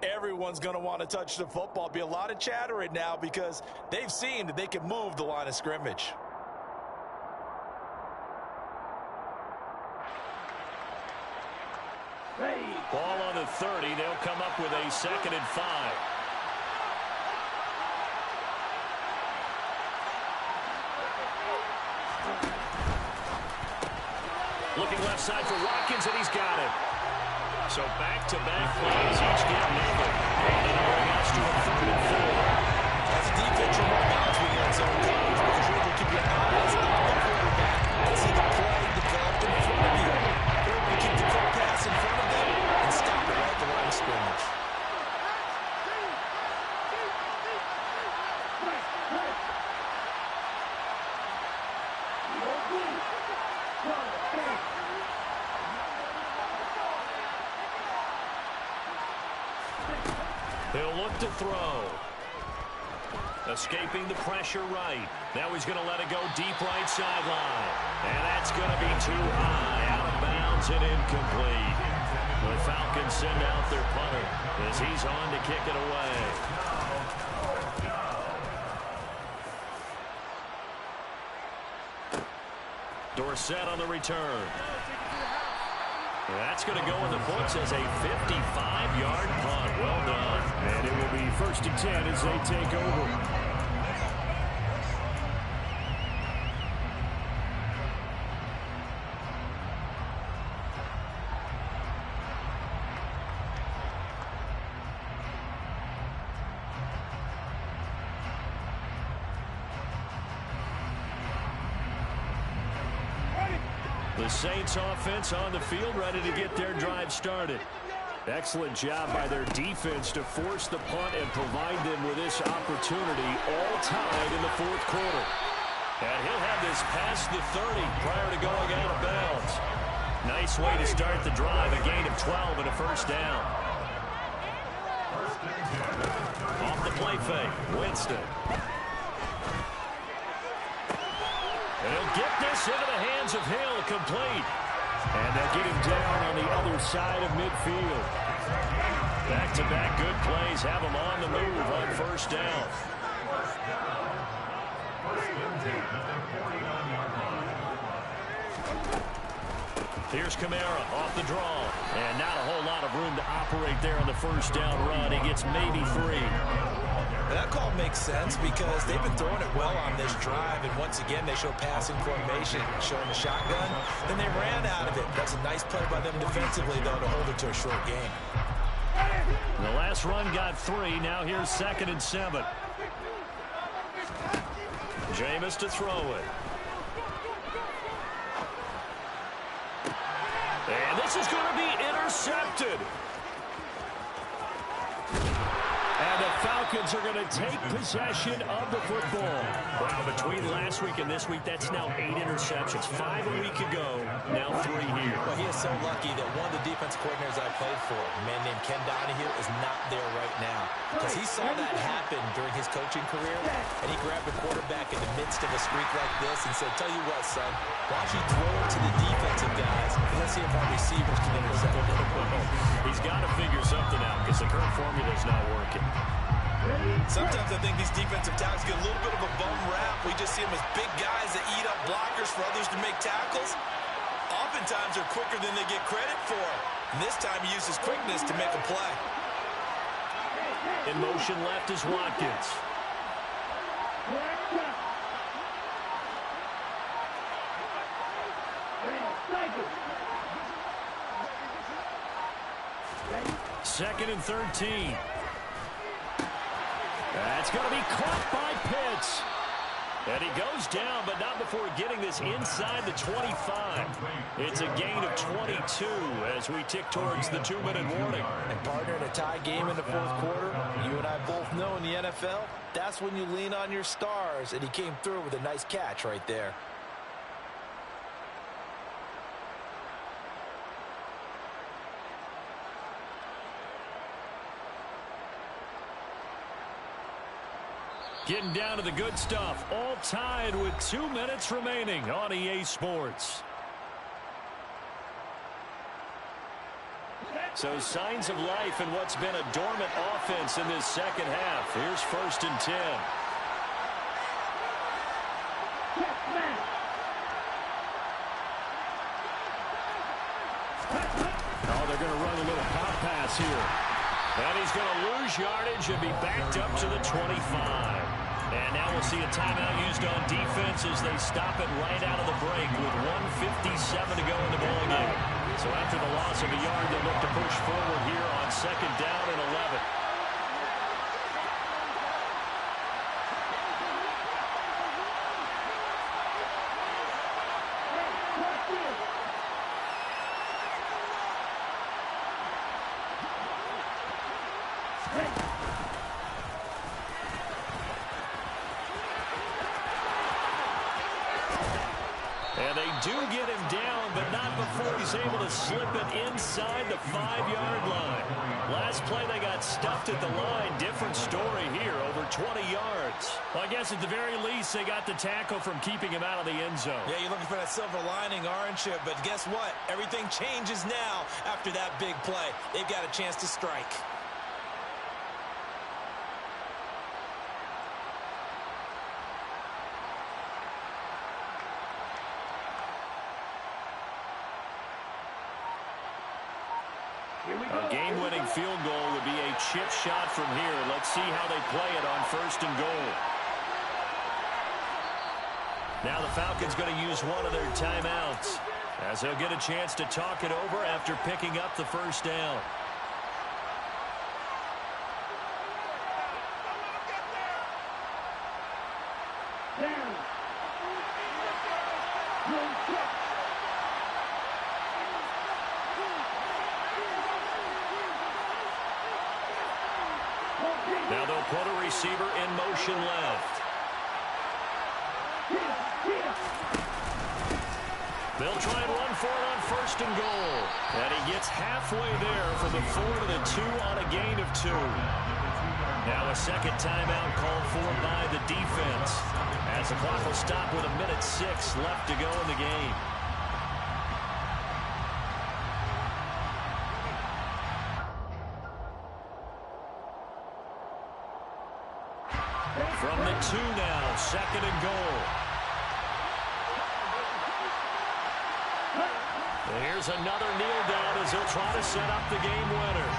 everyone's going to want to touch the football. Be a lot of chatter right now because they've seen that they can move the line of scrimmage. Ball on the 30. They'll come up with a 2nd and 5. Looking left side for Watkins, and he's got it. So back-to-back plays, each get nothing. And it'll bring us to a 3rd and 4. As a defense, you're more balanced with your zone coverage because you're able to keep your eyes on the quarterback and see the play develop in front of you. You're able to keep the quick pass in front of them and stop it right at the line of scrimmage. He'll look to throw. Escaping the pressure right. Now he's going to let it go deep right sideline. And that's going to be too high. Out of bounds and incomplete. The Falcons send out their punter as he's on to kick it away. Dorsett on the return. That's going to go in the books as a 55-yard punt. Well done. And it will be 1st and 10 as they take over. The Saints offense on the field, ready to get their drive started. Excellent job by their defense to force the punt and provide them with this opportunity, all tied in the fourth quarter. And he'll have this past the 30 prior to going out of bounds. Nice way to start the drive, a gain of 12 and a first down. Off the play fake, Winston. And he'll get this into the hands of Hill, complete. And they'll get him down on the other side of midfield. Back-to-back good plays have him on the move on first down. Here's Kamara off the draw. And not a whole lot of room to operate there on the first down run. He gets maybe 3. That call makes sense because they've been throwing it well on this drive, and once again they show passing formation, showing the shotgun. Then they ran out of it. That's a nice play by them defensively, though, to hold it to a short game. The last run got 3. Now here's 2nd and 7. Jameis to throw it. And this is going to be intercepted. And the Falcons are going to take possession of the football. Well, between last week and this week, that's now 8 interceptions. 5 a week ago, now 3 here. Well, he is so lucky that one of the defense coordinators I played for, a man named Ken Donahue, is not there right now. Because he saw that happen during his coaching career, and he grabbed the quarterback in the midst of a streak like this and said, tell you what, son, why don't you throw it to the defensive guys, and let's see if our receivers can intercept it. He's got to figure something out because the current formula is not working. Sometimes I think these defensive tackles get a little bit of a bum rap. We just see them as big guys that eat up blockers for others to make tackles. Oftentimes they're quicker than they get credit for. And this time he uses quickness to make a play. In motion left is Watkins. Ready. 2nd and 13. That's going to be caught by Pitts. And he goes down, but not before getting this inside the 25. It's a gain of 22 as we tick towards the 2-minute warning. And partner, in a tie game in the 4th quarter, you and I both know in the NFL, that's when you lean on your stars, and he came through with a nice catch right there. Getting down to the good stuff. All tied with 2 minutes remaining on EA Sports. So signs of life in what's been a dormant offense in this second half. Here's 1st and 10. Oh, they're going to run a little pop pass here. And he's going to lose yardage and be backed up to the 25. And now we'll see a timeout used on defense as they stop it right out of the break with 1:57 to go in the ballgame. So after the loss of a yard, they'll look to push forward here on 2nd down and 11. And they do get him down, but not before he's able to slip it inside the 5-yard line. Last play, they got stuffed at the line. Different story here, over 20 yards. Well, I guess at the very least, they got the tackle from keeping him out of the end zone. Yeah, you're looking for that silver lining, aren't you? But guess what? Everything changes now after that big play. They've got a chance to strike. A game-winning field goal would be a chip shot from here. Let's see how they play it on 1st and goal. Now the Falcons going to use one of their timeouts as they'll get a chance to talk it over after picking up the 1st down. Now they'll put a receiver in motion left. They'll try and run for it on 1st and goal. And he gets halfway there from the 4 to the 2 on a gain of 2. Now a second timeout called for by the defense, as the clock will stop with 1:06 left to go in the game. From the 2 now, 2nd and goal. And here's another kneel down as he'll try to set up the game winner.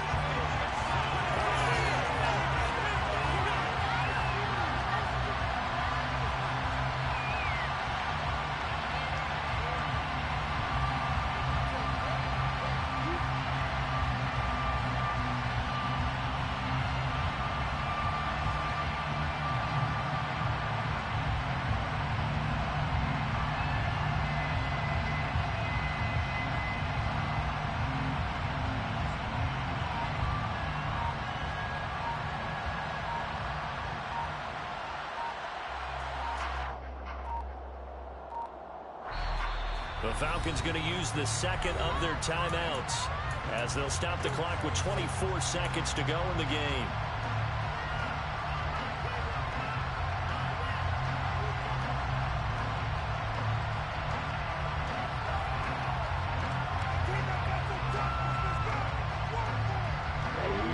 The Falcons going to use the second of their timeouts as they'll stop the clock with 24 seconds to go in the game.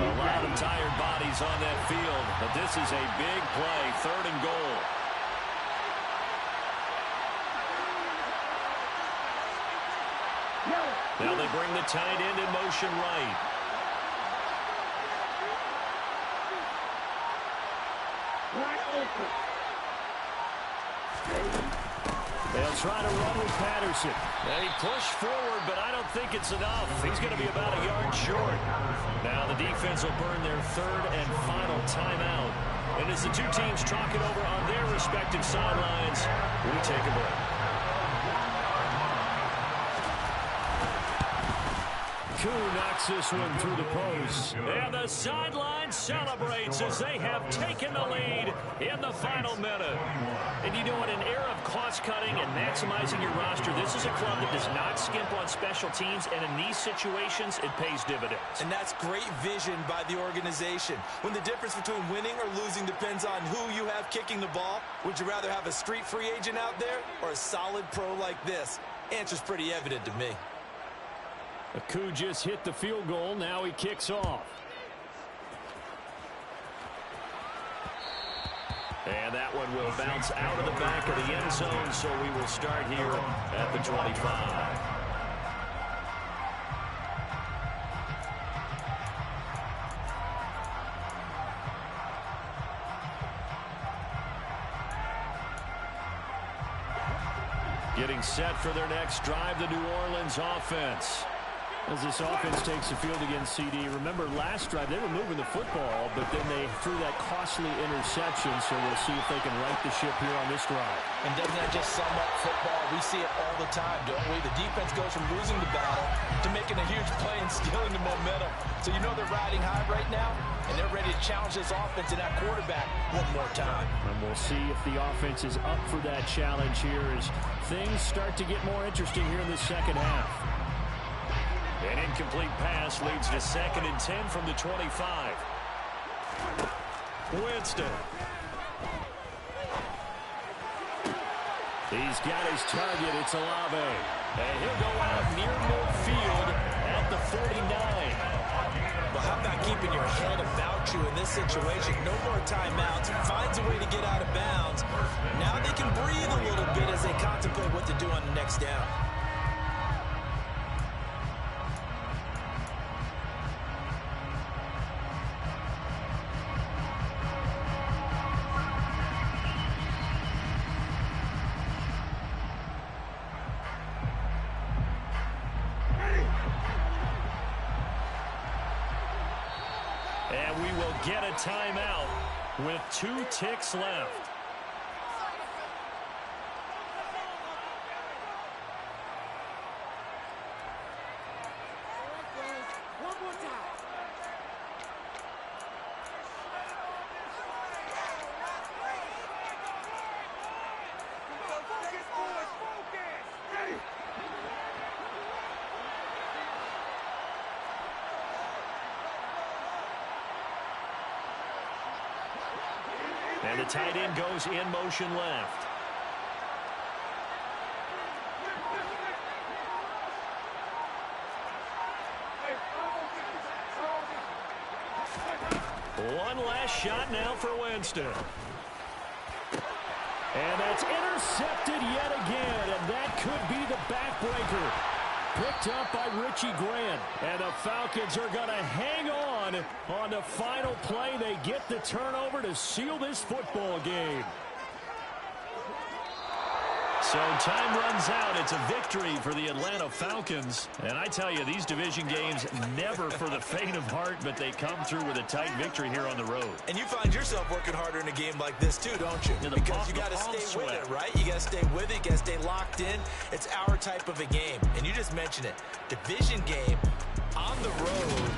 A lot of tired bodies on that field, but this is a big play, 3rd and goal. Now they bring the tight end in motion right. They'll try to run with Patterson. And he pushed forward, but I don't think it's enough. He's going to be about a yard short. Now the defense will burn their third and final timeout. And as the two teams talk it over on their respective sidelines, we take a break. Koo knocks this one through the post. And the sideline celebrates as they have taken the lead in the final minute. And you know, in an era of cost-cutting and maximizing your roster, this is a club that does not skimp on special teams, and in these situations, it pays dividends. And that's great vision by the organization. When the difference between winning or losing depends on who you have kicking the ball, would you rather have a street free agent out there or a solid pro like this? Answer's pretty evident to me. Koo just hit the field goal. Now he kicks off. And that one will bounce out of the back of the end zone, so we will start here at the 25. Getting set for their next drive, the New Orleans offense. As this offense takes the field against CD, remember last drive they were moving the football, but then they threw that costly interception, so we'll see if they can right the ship here on this drive. And doesn't that just sum up football? We see it all the time, don't we? The defense goes from losing the battle to making a huge play and stealing the momentum. So you know they're riding high right now, and they're ready to challenge this offense and that quarterback one more time. And we'll see if the offense is up for that challenge here as things start to get more interesting here in the second half. An incomplete pass leads to 2nd and 10 from the 25. Winston. He's got his target. It's Olave. And he'll go out near midfield at the 49. Well, how about keeping your head about you in this situation? No more timeouts. Finds a way to get out of bounds. Now they can breathe a little bit as they contemplate what to do on the next down. And we will get a timeout with 2 ticks left. And the tight end goes in motion left. One last shot now for Winston. And that's intercepted yet again, and that could be the backbreaker. Picked up by Richie Grant. And the Falcons are going to hang on the final play. They get the turnover to seal this football game. So time runs out. It's a victory for the Atlanta Falcons. And I tell you, these division games, never for the faint of heart, but they come through with a tight victory here on the road. And you find yourself working harder in a game like this too, don't you? Because you got to stay with it, right? You got to stay with it. You got to stay locked in. It's our type of a game. And you just mentioned it. Division game, on the road,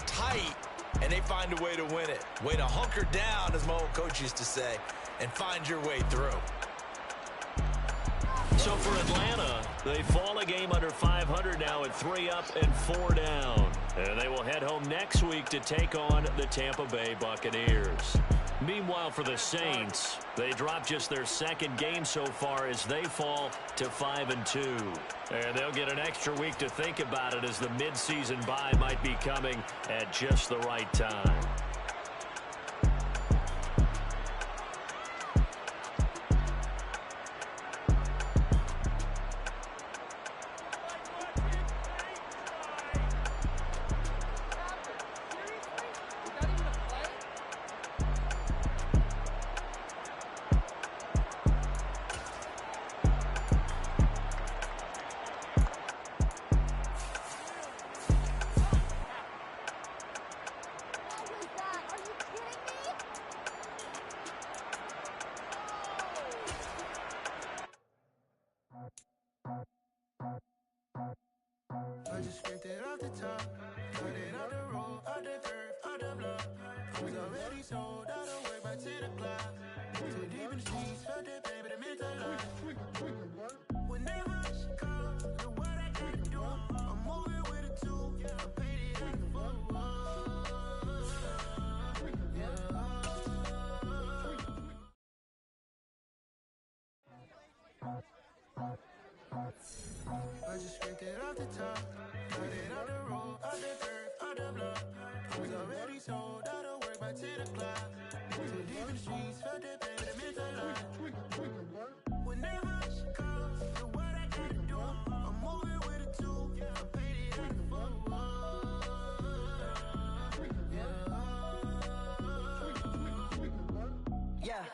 tight, and they find a way to win it. Way to hunker down, as my old coach used to say, and find your way through. So for Atlanta, they fall a game under 500 now at 3 up and 4 down. And they will head home next week to take on the Tampa Bay Buccaneers. Meanwhile, for the Saints, they drop just their 2nd game so far as they fall to 5-2. And they'll get an extra week to think about it as the midseason bye might be coming at just the right time. the top. Cut it out the road, out the curve, out the block. I was already sold out of work by 10 o'clock. Too deep in the streets, felt that pain, but it meant a lot. Whenever she calls, do what I gotta do. I'm moving with a two. I paid it out the fuck. I just scraped it off the top. Cut it out the road, out the curve, out the block. I was already sold out of work by 10 o'clock. Too deep in the streets, felt that pain, but it meant a lot. Whenever she calls, do what I gotta do. I'm moving with a two. I paid it out the fuck. Yeah,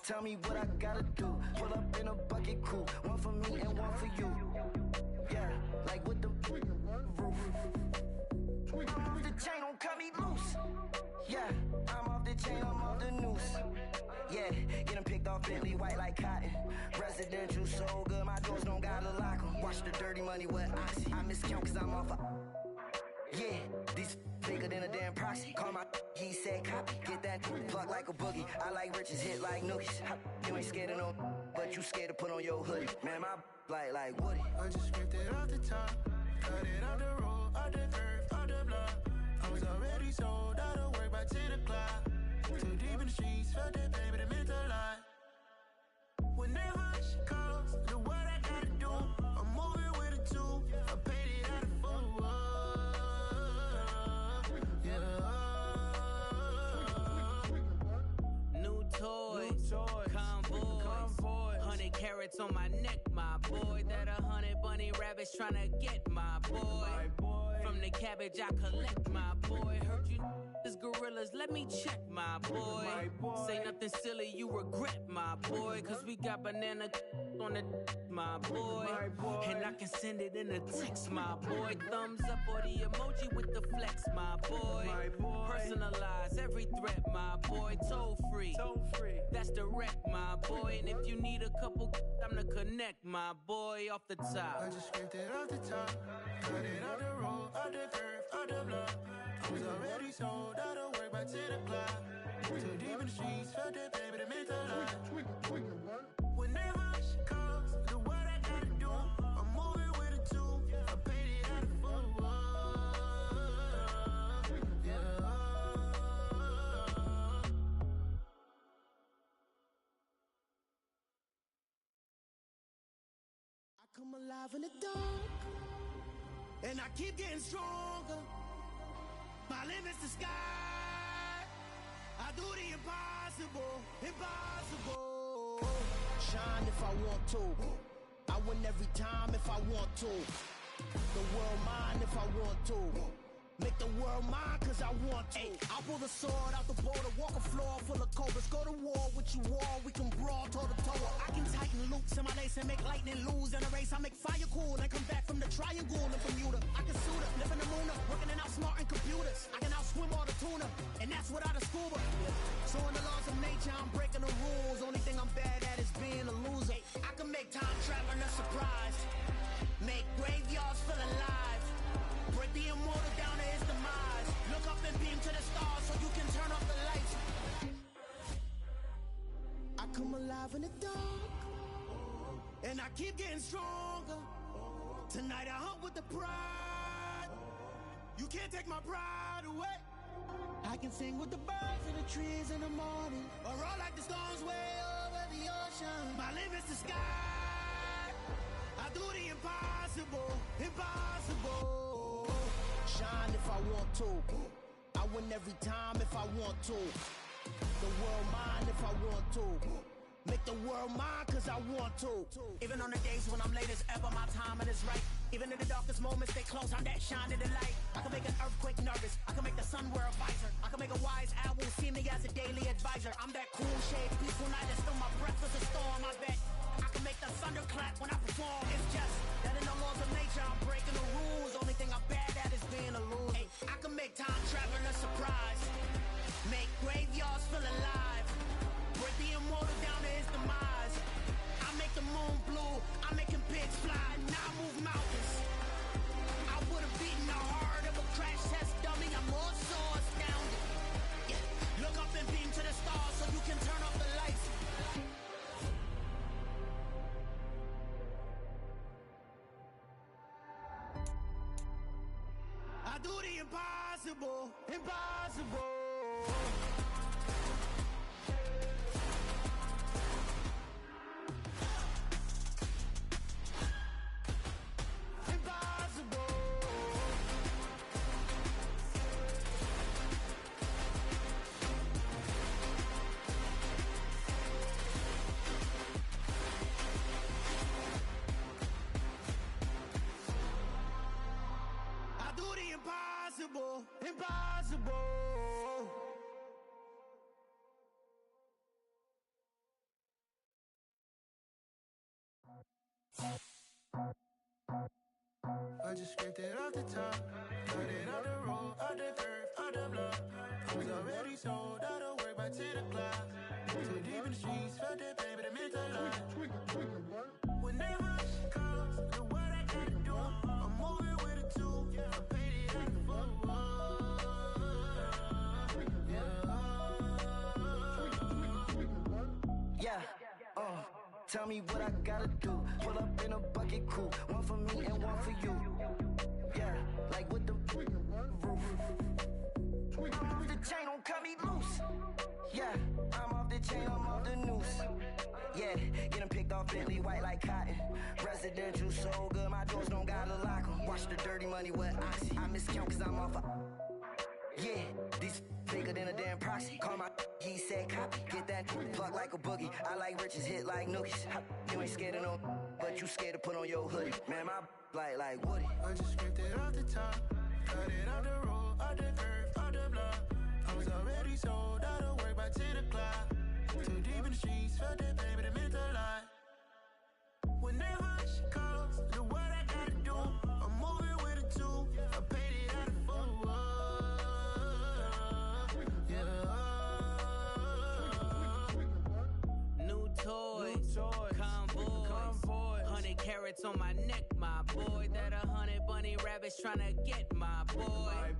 tell me what I gotta do. Pull up in a bucket crew, one for me and one for you. Yeah, like with the roof. I'm off the chain, don't cut me loose. Yeah, I'm off the chain, I'm off the noose. Yeah, getting picked off Bentley white like cotton. Residential so good, my doors don't gotta lock 'em. Watch the dirty money with oxy. I miscount cause I'm off yeah, these bigger than a damn proxy. Call my he said copy. Get that plug like a boogie. I like riches, hit like nookies. You ain't scared of no, but you scared to put on your hoodie. Man, my like Woody. I just scraped it off the top. Cut it out the road, out the curve, out the block. I was already sold out of work by 10 o'clock. Too deep in the streets, felt that pain, but it meant a lot. Whenever she calls, do what I gotta do. I'm moving with a two. I paid it out of fuck. Convoy, 100 carats on my neck, my boy. That 100 bunny rabbits tryna get my boy. From the cabbage I collect, my boy. Heard you is gorillas, let me check, my boy. Say nothing silly, you regret, my boy. Cause we got banana on the my boy. And I can send it in a text, my boy. Thumbs up or the emoji with the flex, my boy. Personalize every threat, my boy. Toll free, that's direct, my boy. And if you need a couple, I'm the connect, my boy. Off the top, I just scraped it off the top. Cut it out the road, out the curve, out the block. I was already sold out of work by 10 o'clock. Too deep in the streets, felt that pain, but it meant a lot. Whenever she calls, do what I gotta do. I'm moving with a two. I paid it out of fuck. I come alive in the dark, and I keep getting stronger. My limit's the sky. I do the impossible, impossible. Shine if I want to. I win every time if I want to. The world mine if I want to. Make the world mine cause I want to. I'll pull the sword out the border, walk a floor full of cobras. Go to war with you all, we can brawl toe to toe. I can tighten loops in my lace and make lightning lose in a race. I make fire cool and come back from the triangle in Bermuda. I can suit up, live in the moon up, working and outsmarting computers. I can outswim all the tuna, and that's without a scuba. So in the laws of nature, I'm breaking the rules. Only thing I'm bad at is being a loser. I can make time traveling a surprise, make graveyards feel alive, break the immortal down to his demise. Look up and beam to the stars so you can turn off the lights. I come alive in the dark, and I keep getting stronger. Tonight I hunt with the pride. You can't take my pride away. I can sing with the birds and the trees in the morning, or roll like the storms way over the ocean. My limit's the sky. I do the impossible, impossible. Shine if I want to. I win every time if I want to. The world mine if I want to. Make the world mine cause I want to. Even on the days when I'm late as ever, my timing is right. Even in the darkest moments, stay close, I'm that shining the light. I can make an earthquake nervous, I can make the sun wear a visor. I can make a wise owl see me as a daily advisor. I'm that cool shade, peaceful night, and still my breath is a storm. I bet I can make the thunder clap when I perform. It's just that in the laws of nature, I'm breaking the rules. Only thing I'm bad at is being a loser. I can make time traveling a surprise, make graveyards feel alive, break the immortal down to his demise. I make the moon blue, I'm making pigs fly, now I move mountains. I would've beat impossible, impossible. Impossible, impossible. I just scraped it off the top, cut it out the road, out the curve, out the block. I was already sold out of work by 10 o'clock. Too deep in the streets, felt that pain, but it meant a lot. Whenever she calls, know what I gotta do. I'm moving with a two, I paid it out the full. Yeah, tell me what I gotta do. Pull up in a bucket crew, one for me and one for you. Yeah, like with the roof. The chain don't cut me loose. Yeah, I'm off the chain, I'm off the noose. Yeah, get them picked off Bentley, white like cotton. Residential so good, my doors don't gotta lock 'em. Watch the dirty money with oxy. I miscount cause I'm off a... Yeah, these bigger than a damn proxy. Call my he said copy. Get that plug like a boogie. I like riches, hit like nookies. You ain't scared of no, but you scared to put on your hoodie. Man, my like Woody. I just scraped it off the top, cut it out the road, out the curve, out the block. I was already sold out of work by 10 o'clock. Too deep in the streets, felt that pain, but it meant a lot. Whenever she calls, know what I gotta do. I'm moving with a two, I paid it out of full. New toys, convoy, 100 carats on my neck, my boy. That 100 bunny rabbits tryna get my boy.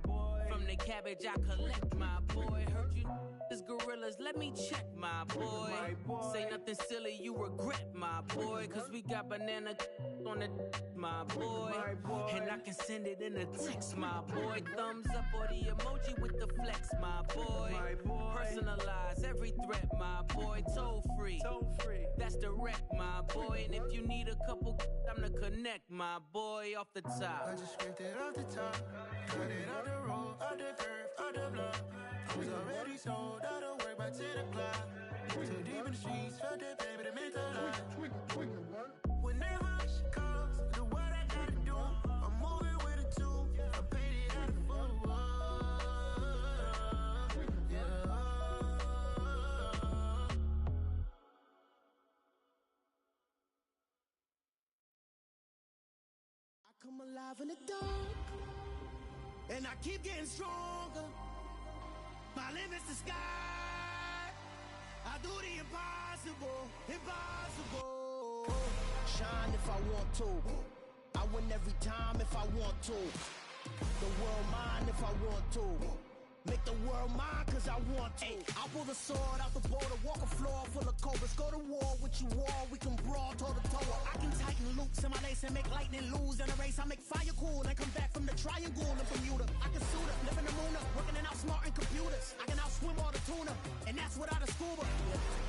From the cabbage I collect, my boy. Heard you this gorillas, let me check, my boy. Say nothing silly, you regret, my boy. Cause we got banana on the my boy. And I can send it in a text, my boy. Thumbs up or the emoji with the flex, my boy. Personalize every threat, my boy. Toll free, that's direct, my boy. And if you need a couple, I'm to connect, my boy, off the top. I just scraped it off the top, cut it out the road, out the curve, out the block. I was already sold out of work by 10 o'clock. Too deep in the streets, felt that pain, but it meant a lot. Whenever she calls, know what I gotta do. I'm moving with a two, I paid it out of full. I come alive in the dark, and I keep getting stronger. My limit's the sky. I do the impossible, impossible. Shine if I want to. I win every time if I want to. The world mine if I want to. Make the world mine cause I want to. Ay, I'll pull the sword out the border, walk a floor full of cobras. Go to war with you all, we can brawl toe to toe. I can tighten loops in my lace and make lightning lose in a race. I make fire cool and come back from the triangle in Bermuda. I can suit up, live in the moon up, working and outsmarting computers. I can outswim all the tuna, and that's without a scuba.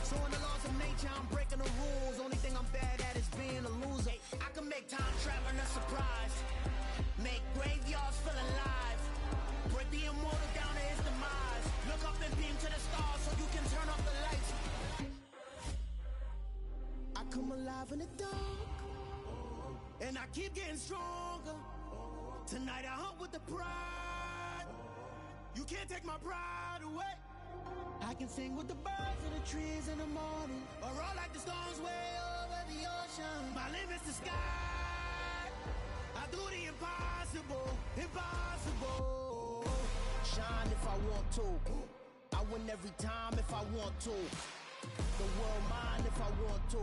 So in the laws of nature, I'm breaking the rules. Only thing I'm bad at is being a loser. I can make time traveling a surprise, make graveyards feel alive, break the immortal down to his demise. Look up and beam to the stars so you can turn off the lights. I come alive in the dark, and I keep getting stronger. Tonight I hunt with the pride. You can't take my pride away. I can sing with the birds and the trees in the morning, or roll like the storms way over the ocean. My limit's the sky. I do the impossible, impossible. Shine if I want to. I win every time if I want to. The world mine if I want to.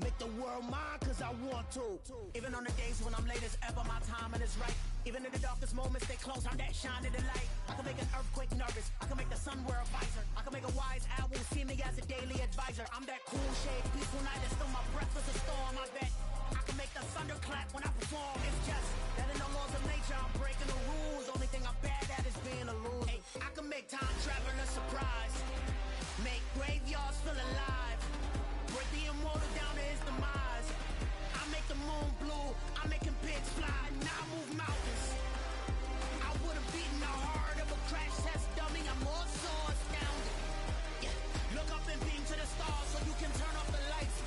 Make the world mine cause I want to. Even on the days when I'm late as ever, my timing is right. Even in the darkest moments, stay close, I'm that shining the light. I can make an earthquake nervous, I can make the sun wear a visor. I can make a wise owl see me as a daily advisor. I'm that cool shade, peaceful night, that's still my breath is a storm, I bet. I can make the thunder clap when I perform. It's just that in the laws of nature, I'm breaking the rules. Only thing I'm bad at is being a loser. Hey, I can make time travel a surprise. Make graveyards feel alive. Break the immortal down to his demise. I make the moon blue, I'm making pigs fly. Now I move mountains. I would have beaten the heart of a crash test dummy. I'm more so astounded. Yeah. Look up and beam to the stars so you can turn off the lights.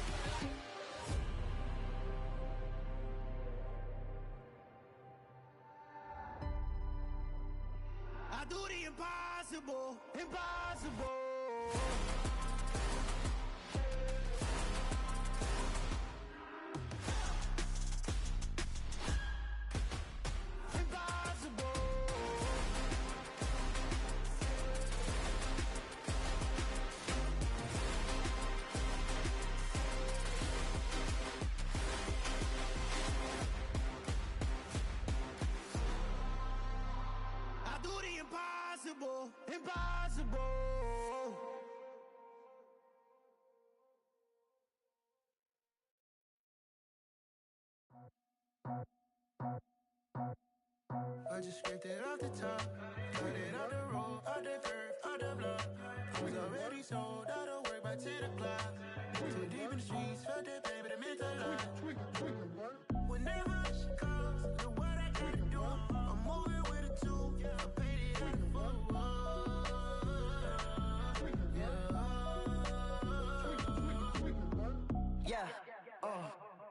I do the impossible, impossible. Impossible, impossible. I just scraped it off the top, got it out the road, out the curve, out the block. I was already sold out of work by 10 o'clock. Too deep in the streets, felt that pain, but it meant a lot. Whenever she calls, know what I gotta do. I'm moving with a two, I paid it out the full. Yeah,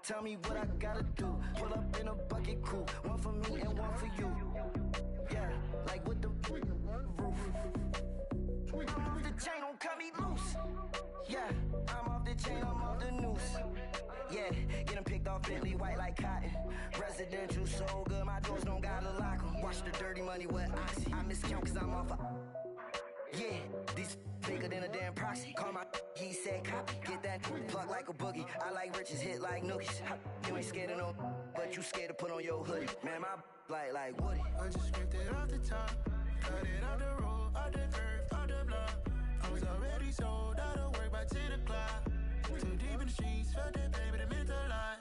tell me what I gotta do. Pull up in a bucket crew, one for me and one for you. Yeah, like with the roof. I'm off the chain, don't cut me loose. Yeah, I'm off the chain, I'm off the noose. Yeah, getting picked off Bentley, white like cotton. Residential so good, my doors don't gotta lock 'em. Watch the dirty money with oxy. I miscount cause I'm off yeah, these bigger than a damn proxy. Call my he said copy. Get that plug like a boogie. I like riches, hit like nookies. You ain't scared of no, but you scared to put on your hoodie. Man, my like Woody. I just scraped it off the top, got it out the road, out the curve, out the block. I was already sold out of work by 10 o'clock. Too deep in the streets, felt that pain, but it meant a lot.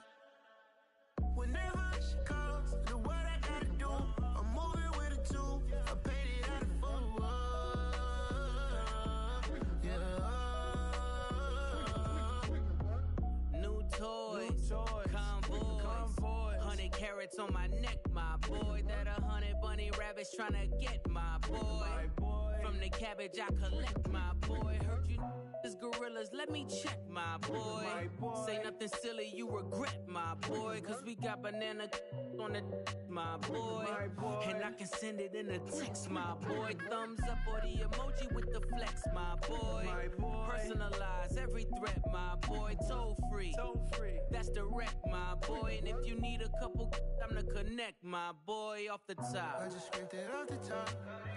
Whenever she calls, know what I gotta do. I'm moving with a two, I paid it out of full. New toys, convoy, 100 carats on my neck, my boy. That 100 bunny rabbits tryna get my boy. From the cabbage I collect, my boy. Heard you is gorillas, let me check, my boy. Say nothing silly, you regret, my boy. Cause we got banana on the my boy. And I can send it in a text, my boy. Thumbs up or the emoji with the flex, my boy. Personalize every threat, my boy. Toll free, that's direct, my boy. And if you need a couple, I'm the connect, my boy. Off the top, I just scraped it off the top,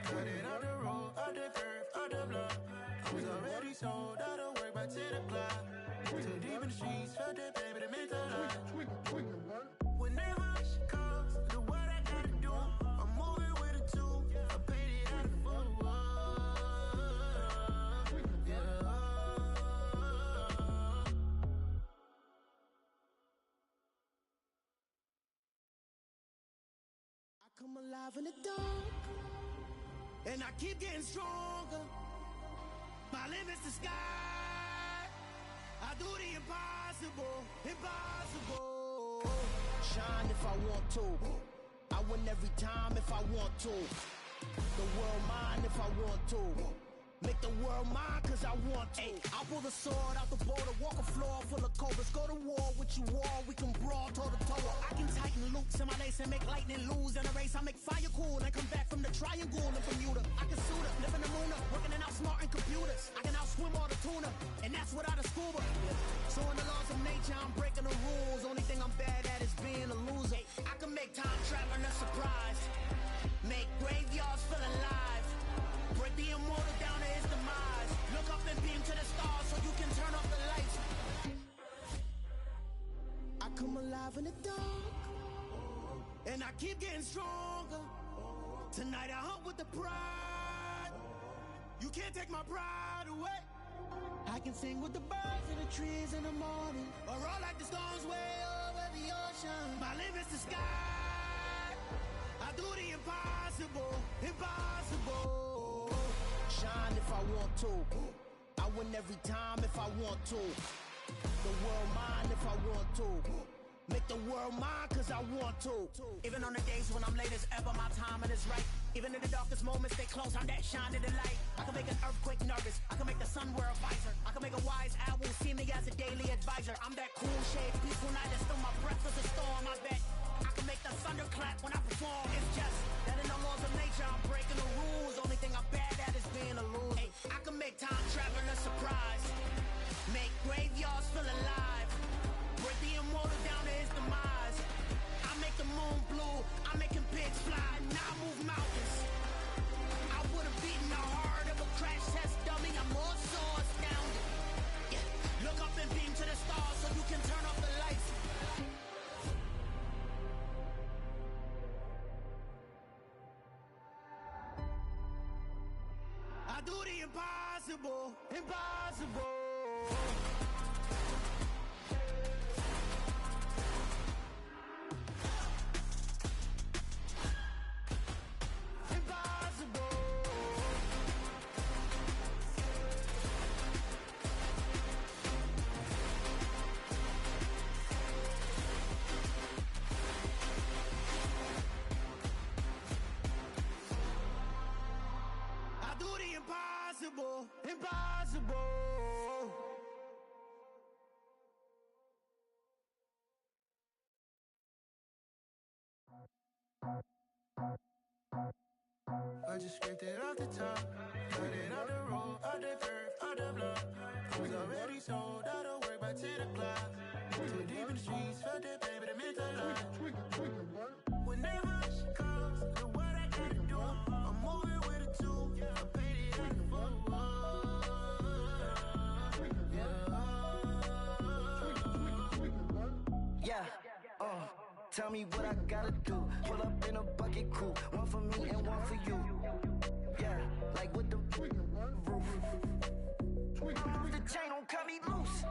got it out the road, out the curve, out the block. I was already sold out of work by 10 o'clock. Too deep in the streets, felt that pain, but it meant a lot. Whenever she calls, know what I gotta do. I'm moving with a two, I paid it out of full. I come alive in the dark, and I keep getting stronger. My limit's the sky. I do the impossible, impossible. Shine if I want to. I win every time if I want to. The world mine if I want to. Make the world mine cause I want to. I'll pull the sword out the border, walk a floor full of cobras. Go to war with you all, we can brawl toe to toe. I can tighten loops in my lace and make lightning lose in a race. I make fire cool and come back from the triangle in Bermuda. I can suit up, live in the moon up, working and outsmarting computers. I can outswim all the tuna, and that's without a scuba. So in the laws of nature, I'm breaking the rules. Only thing I'm bad at is being a loser. I can make time traveling a surprise. Make graveyards feel alive. Break the immortal down to his demise. Look up and beam to the stars so you can turn off the lights. I come alive in the dark, and I keep getting stronger. Tonight I hunt with the pride. You can't take my pride away. I can sing with the birds and the trees in the morning, or roll like the storms way over the ocean. My limit's the sky. I do the impossible, impossible. Shine if I want to. I win every time if I want to. The world mine if I want to. Make the world mine cause I want to. Even on the days when I'm late as ever, my timing is right. Even in the darkest moments, stay close, I'm that shining the light. I can make an earthquake nervous, I can make the sun wear a visor. I can make a wise owl see me as a daily advisor. I'm that cool shade, peaceful night, and still my breath is a storm. I bet I can make the thunder clap when I perform. It's just that in the laws of nature, I'm breaking the rules. Only thing I'm bad at is being a loser. Hey, I can make time travel a surprise. Make graveyards feel alive. Break the immortal down to his demise. I make the moon blue, I make him pigs fly, now I move mountains. I would've beaten the heart of a crash test dummy, I'm more so astounded. Yeah. Look up and beam to the stars so you can turn off the lights. I do the impossible, impossible. Impossible, impossible. I just scraped it off the top, cut it out the road, out the curve, out the block. I was already sold out of work by 10 o'clock. Too deep in the streets, felt that pain, but it meant a lot. Whenever she calls, look what I gotta do. I'm moving with a two, I paid it out the full. Yeah, tell me what I gotta do. Pull up in a bucket crew, one for me and one for you. Yeah, like with the roof. The chain don't cut me loose.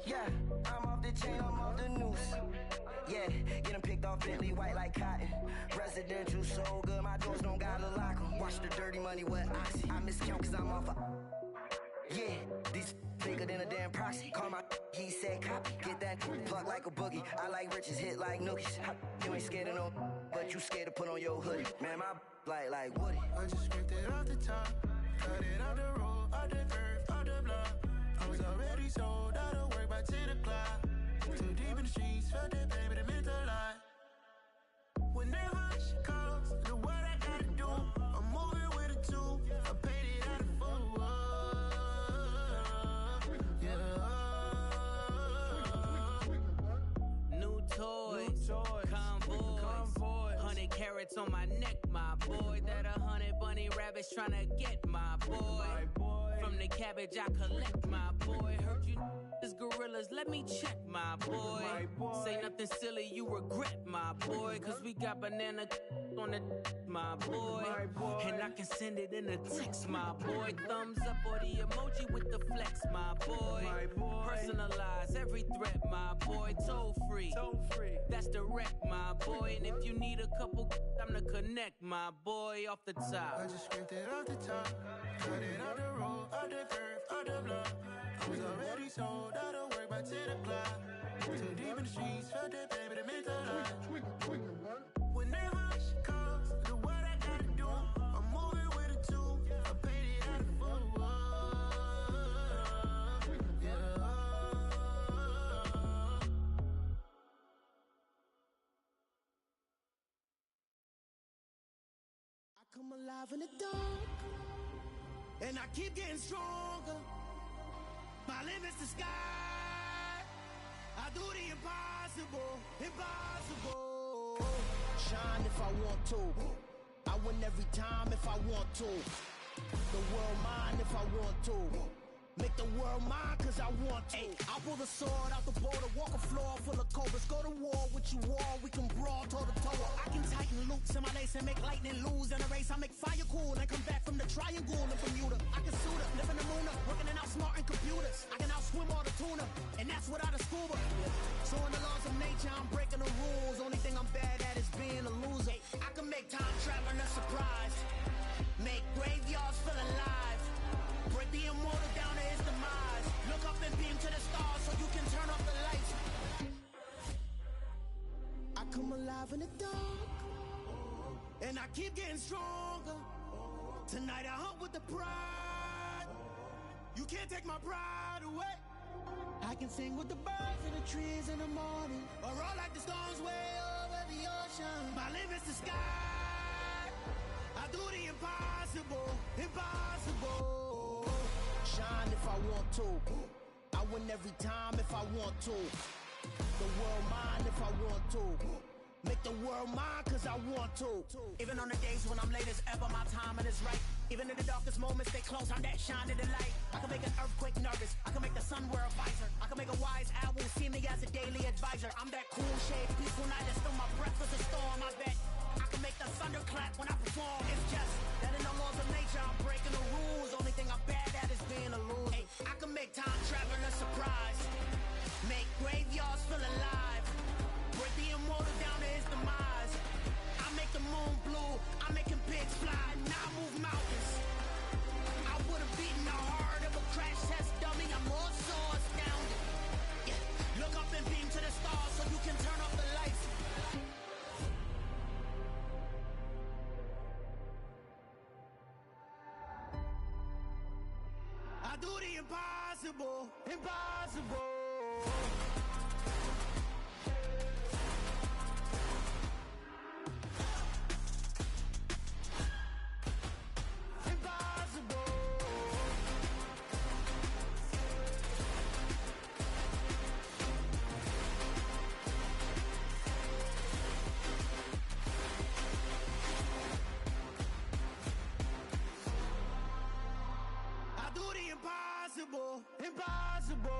Yeah, I'm off the chain, I'm off the noose. Yeah, get them picked off Bentley, white like cotton. Residential so good, my doors don't gotta lock 'em. Watch the dirty money with Oxy. I miscount cause I'm off a... Yeah, these bigger than a damn proxy. Call my he said copy. Get that plug like a boogie. I like riches, hit like nookies. You ain't scared of no, but you scared to put on your hoodie. Man, my like Woody. I just scraped it off the top, cut it out the road, out the curve, out the block. I was already sold out of work by 10 o'clock. Too deep in the streets, felt that pain, but it meant a lot. Whenever she calls, look what I gotta do. I'm moving with a two, I paid it out of full. New toys, convoys, 100 carats on my neck, my boy. That 100 bunny rabbits tryna get my boy. From the cabbage I collect, my boy. Heard you is gorillas, let me check, my boy. Say nothing silly, you regret, my boy. Cause we got banana on the my boy. And I can send it in a text, my boy. Thumbs up or the emoji with the flex, my boy. Personalize every threat, my boy. Toll free, that's direct, my boy. And if you need a couple, I'm to connect, my boy, off the top. I just scraped it off the top, cut it out the road, out the curve, out the block. I was already sold out of work by 10 o'clock. Too deep in the streets, felt that pain, but it meant a lot. Whenever she calls, look what I gotta do. I'm moving with a two, I paid it out of full. I come alive in the dark, and I keep getting stronger. My limit's the sky. I do the impossible, impossible. Shine if I want to. I win every time if I want to. The world mine if I want to. Make the world mine cause I want to. Ay, I'll pull the sword out the border, walk a floor full of cobras. Go to war with you all, we can brawl toe to toe. I can tighten loops in my lace and make lightning lose in a race. I make fire cool and come back from the triangle in Bermuda. I can suit up, live in the moon up, working and outsmarting computers. I can outswim all the tuna, and that's without a scuba. So in the laws of nature, I'm breaking the rules. Only thing I'm bad at is being a loser. Ay, I can make alive in the dark, and I keep getting stronger. Tonight I hunt with the pride. You can't take my pride away. I can sing with the birds in the trees in the morning, or roll like the storms way over the ocean. My limit's the sky. I do the impossible, impossible. Shine if I want to. I win every time if I want to. The world mine if I want to. Make the world mine cause I want to. Even on the days when I'm late as ever, my timing is right. Even in the darkest moments, stay close, I'm that shine in the light. I can make an earthquake nervous, I can make the sun wear a visor. I can make a wise owl see me as a daily advisor. I'm that cool shade, peaceful night, and still my breath is a storm, I bet. I can make the thunder clap when I perform. It's just that in the laws of nature, I'm breaking the rules. Only thing I'm bad at is being a loser. Hey, I can make time travel a surprise. Make graveyards feel alive. Break the immortal down to his demise. I make the moon blue, I'm making pigs fly. Now I move mountains. I would've beaten the heart of a crash test dummy. I'm more so astounded. Yeah. Look up and beam to the stars so you can turn off the lights. I do the impossible, impossible. Impossible, impossible.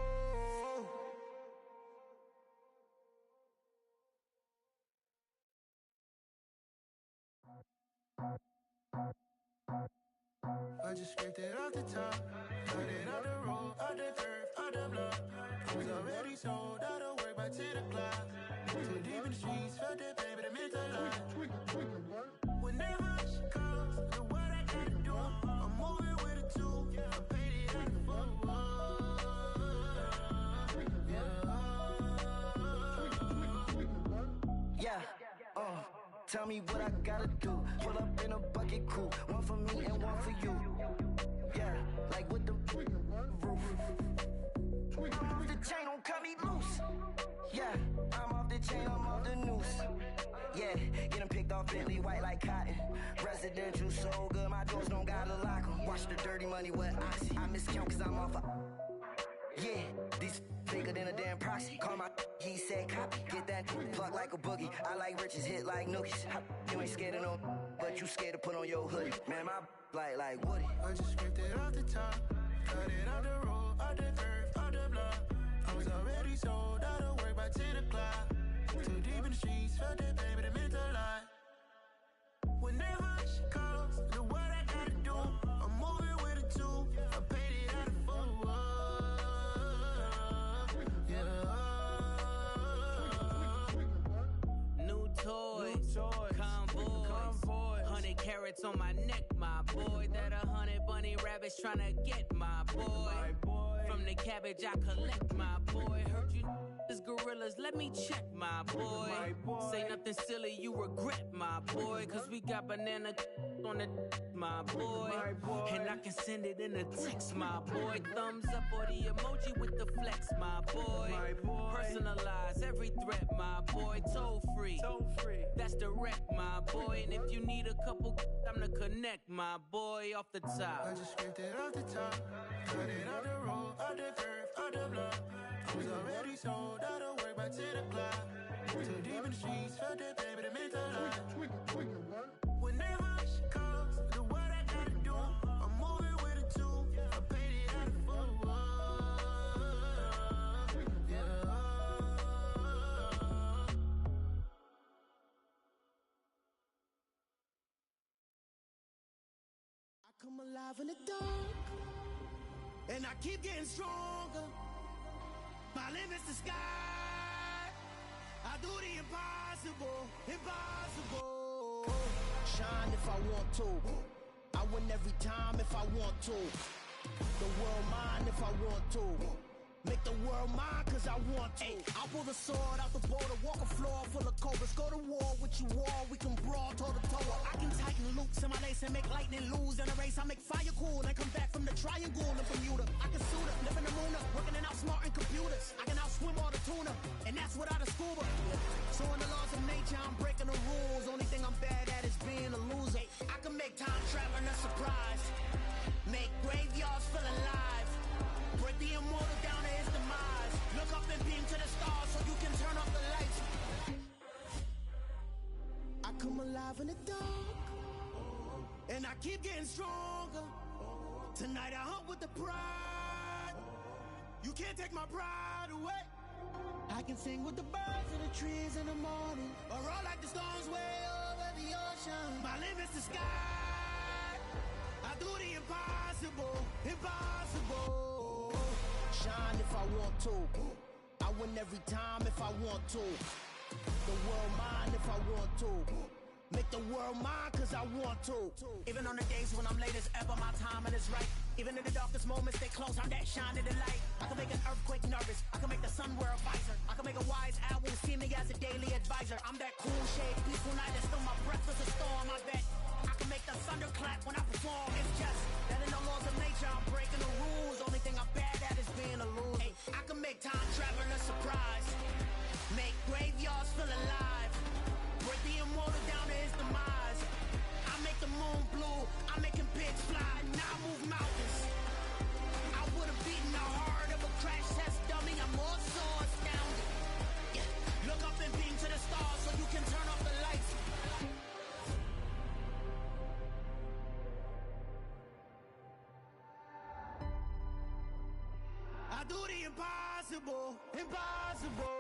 I just scraped it off the top, cut it out the road, out the curve, out the block. I was already sold out of work by 10 o'clock. Too deep in the streets, felt that pain, but it meant a lot. Whenever she calls, the what I gotta do, I'm moving with a two. I paid it out the full. Yeah, tell me what I gotta do. Pull up in a bucket crew, one for me and one for you. Yeah, like with the roof. I'm off the chain, don't cut me loose. Yeah, I'm off the chain, I'm off the noose. Yeah, getting picked off Bentley white like cotton. Residential so good, my doors don't gotta lock 'em. Watch the dirty money with oxy. I miscount cause I'm off a. Yeah, these bigger than a damn proxy. Call my he said copy. Get that plug like a boogie. I like riches, hit like nookies. You ain't scared of no, but you scared to put on your hoodie. Man, my like Woody. I just scraped it off the top, cut it out the road, out the curve, out the block. I was already sold out of work by 10 o'clock. Too deep in the streets, felt that pain, but it meant a lot. Whenever she calls, the what I gotta do, I'm moving with a two. I paid it out of full. New toys, convoys, 100 carats on my neck, my boy. That 100 bunny rabbits tryna get my boy. From the cabbage I collect, my boy. Heard you is gorillas, let me check, my boy. Say nothing silly, you regret, my boy. Cause we got banana on the my boy. And I can send it in a text, my boy. Thumbs up or the emoji with the flex, my boy. Personalize every threat, my boy. Toll free, that's direct, my boy. And if you need a couple, I'm to connect, my boy, off the top. I just scraped it off the top, cut it out the road, out the curve, out the block. I was already sold out of work by 10 o'clock. Too deep in the streets, felt that pain, but it meant a lot. Whenever she calls, the what I gotta do, I'm moving with a two. I paid it out of full. I come alive in the dark, and I keep getting stronger. My limit's the sky. I do the impossible, impossible. Shine if I want to. I win every time if I want to. The world mine if I want to. Make the world mine, cause I want to. Ay, I'll pull the sword out the border, walk a floor full of cobras. Go to war with you all, we can brawl toe to toe. I can tighten loops in my lace and make lightning lose in a race. I make fire cool and come back from the triangle in Bermuda. I can suit up, live in the moon up, working and outsmarting computers. I can outswim all the tuna, and that's without a scuba. So in the laws of nature, I'm breaking the rules. Only thing I'm bad at is being a loser. I can make time traveling a surprise, make graveyards feel alive, break the immortal down to his demise. Look up and beam to the stars so you can turn off the lights. I come alive in the dark, and I keep getting stronger. Tonight I hunt with the pride. You can't take my pride away. I can sing with the birds and the trees in the morning, or roll like the storms way over the ocean. My limit's the sky. I do the impossible, impossible. Shine if I want to. I win every time if I want to. The world mine if I want to. Make the world mine cause I want to. Even on the days when I'm late as ever, my timing is right. Even in the darkest moments, stay close, I'm that shining the light. I can make an earthquake nervous, I can make the sun wear a visor. I can make a wise owl see me as a daily advisor. I'm that cool shade, peaceful night, and still my breath is a storm, I bet. I can make the thunder clap when I perform. It's just that in the laws of nature, I'm breaking the rules. Only thing I'm bad at is being a loser. Hey, I can make time traveling a surprise, make graveyards feel alive, break the immortal down to his demise. I make the moon blue, I'm making pigs fly, now I move mountains. I would've beaten the heart of a crash test dummy, I'm more so astounded. Yeah. Look up and beam to the stars so you can turn off the lights. I do the impossible, impossible.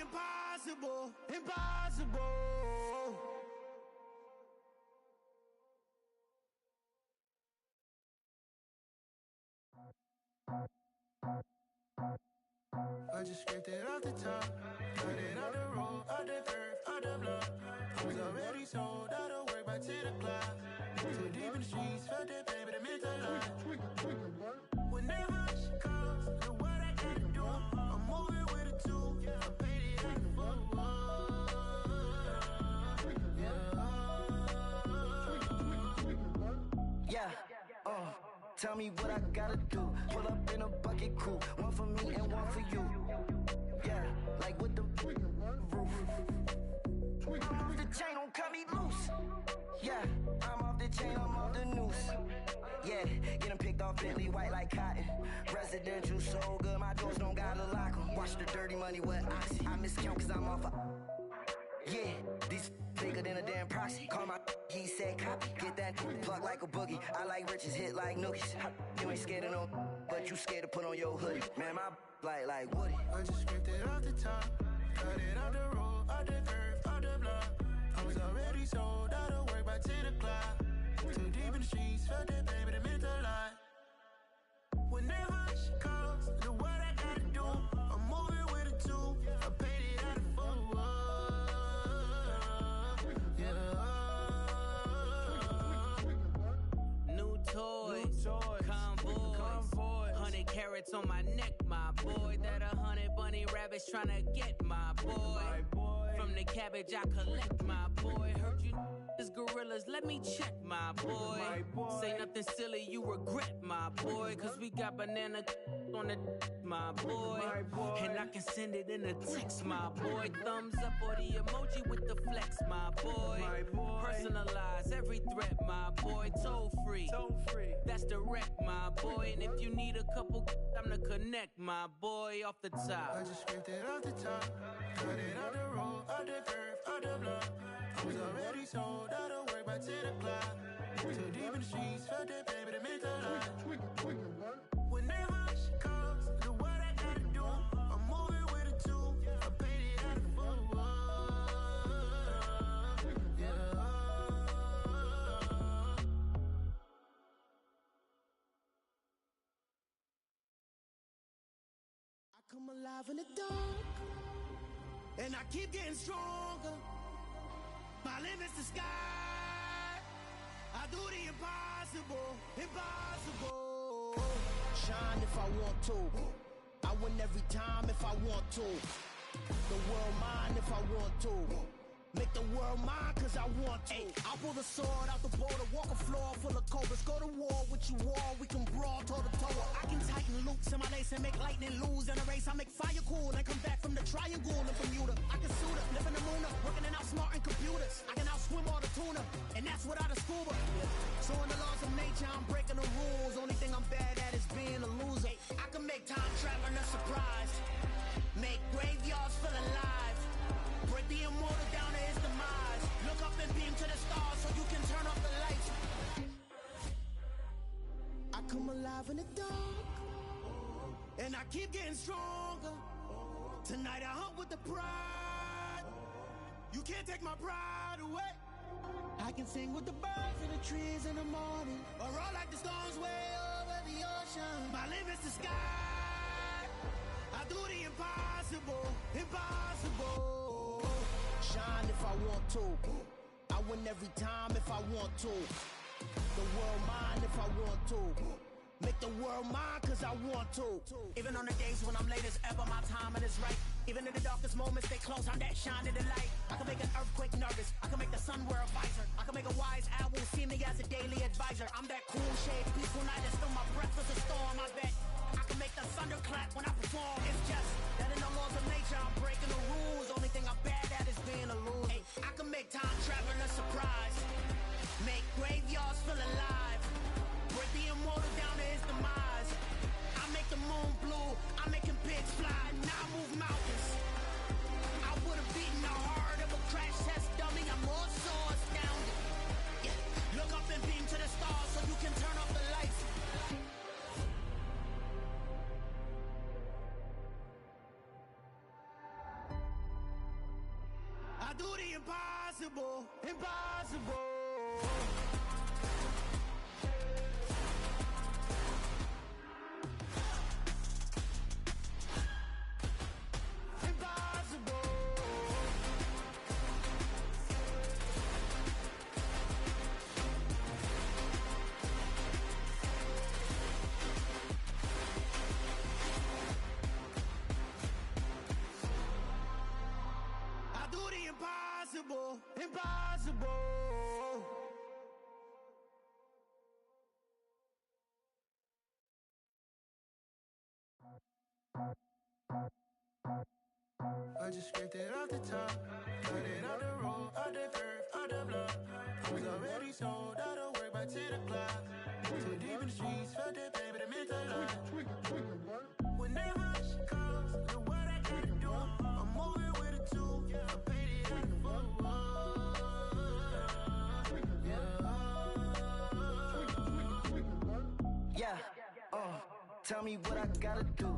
Impossible, impossible. I just scraped it off the top, got it on the road, on the curve, on the block. I was already sold out of work by 10 o'clock. Too deep in the streets, felt that pain, but it meant a lot. Whenever she calls, know what I gotta do. I'm moving with a two, I paid it out the full. Yeah, tell me what I gotta do. Pull up in a bucket crew, one for me and one for you. Yeah, like with the roof. I'm off the chain, don't cut me loose. Yeah, I'm off the chain, I'm off the noose. Yeah, getting picked off Bentley white like cotton. Residential so good, my doors don't gotta lock 'em. Watch the dirty money with oxy. I miscount cause I'm off a... Yeah, these bigger than a damn proxy. Call my he said copy. Get that plug like a boogie. I like riches, hit like nookies. You ain't scared of no, but you scared to put on your hoodie. Man, my like Woody. I just scraped it off the top, got it on the road, on the curve, on the block. I was already sold out of work by 10 o'clock. Too deep in the streets, felt that pain, but it meant a lot. Whenever she calls, know what I gotta do. I'm moving with a two, I paid it out of full. New toys, convoys, 100 carats on my neck, my boy. That 100 bunny rabbits tryna get my boy. From the cabbage I collect, my boy. Heard you is gorillas, let me check, my boy. Say nothing silly, you regret, my boy. Cause we got banana on the my boy. And I can send it in a text, my boy. Thumbs up or the emoji with the flex, my boy. Personalize every threat, my boy. Toll free, that's direct, my boy. And if you need a couple, I'm the connect, my boy. Off the top, I just scraped it off the top, got it on the road, on the curve, on the block. I was already sold out of work by 10 o'clock. Too deep in the streets, felt that pain, but it meant a lot. Whenever she calls, know what I gotta do. I'm moving with a two, I paid it out of full. Come alive in the dark, and I keep getting stronger. My limit's the sky. I do the impossible, impossible. Shine if I want to. I win every time if I want to. The world mine if I want to. Make the world mine cause I want to. I'll pull the sword out the border, walk a floor full of cobras. Go to war with you all, we can brawl toe to toe. I can tighten loops in my lace and make lightning lose in a race. I make fire cool and come back from the triangle in Bermuda. I can suit up, live in the moon up, working and outsmarting computers. I can outswim all the tuna, and that's without a scuba. So in the laws of nature, I'm breaking the rules. Only thing I'm bad at is being a loser. I can make time traveling a surprise. Make graveyards feel alive. Break the immortal down to his demise. Look up and beam to the stars so you can turn off the lights. I come alive in the dark, and I keep getting stronger. Tonight I hunt with the pride. You can't take my pride away. I can sing with the birds and the trees in the morning, or roll like the storms way over the ocean. My limit's the sky. I do the impossible, impossible. Shine if I want to. I win every time if I want to. The world mine if I want to. Make the world mine cause I want to. Even on the days when I'm late as ever, my timing is right. Even in the darkest moments, stay close, I'm that shining the light. I can make an earthquake nervous, I can make the sun wear a visor. I can make a wise owl see me as a daily advisor. I'm that cool shade, peaceful night, and still my breath is a storm. I bet I can make the thunder clap when I perform. It's just that in the laws of nature, I'm breaking the rules. Only thing I'm bad at is being a loser. Hey, I can make time traveling a surprise. Make graveyards feel alive. Break the immortal down to his demise. I make the moon blue, I'm making pigs fly. Now I move mountains. I would've beaten the heart of a crash test dummy. I'm more so astounded. Yeah. Look up and beam to the stars so you can turn off the lights. I do the impossible, impossible. Impossible, impossible. I just scraped it off the top, got it out the road, out the curve, out the block. I was already sold out of work by 10 o'clock. Too deep in the streets, felt that pain, but it meant a lot. Whenever she calls, look what I gotta do. I'm moving with a two, I paid it out the fuck. Yeah, tell me what I gotta do.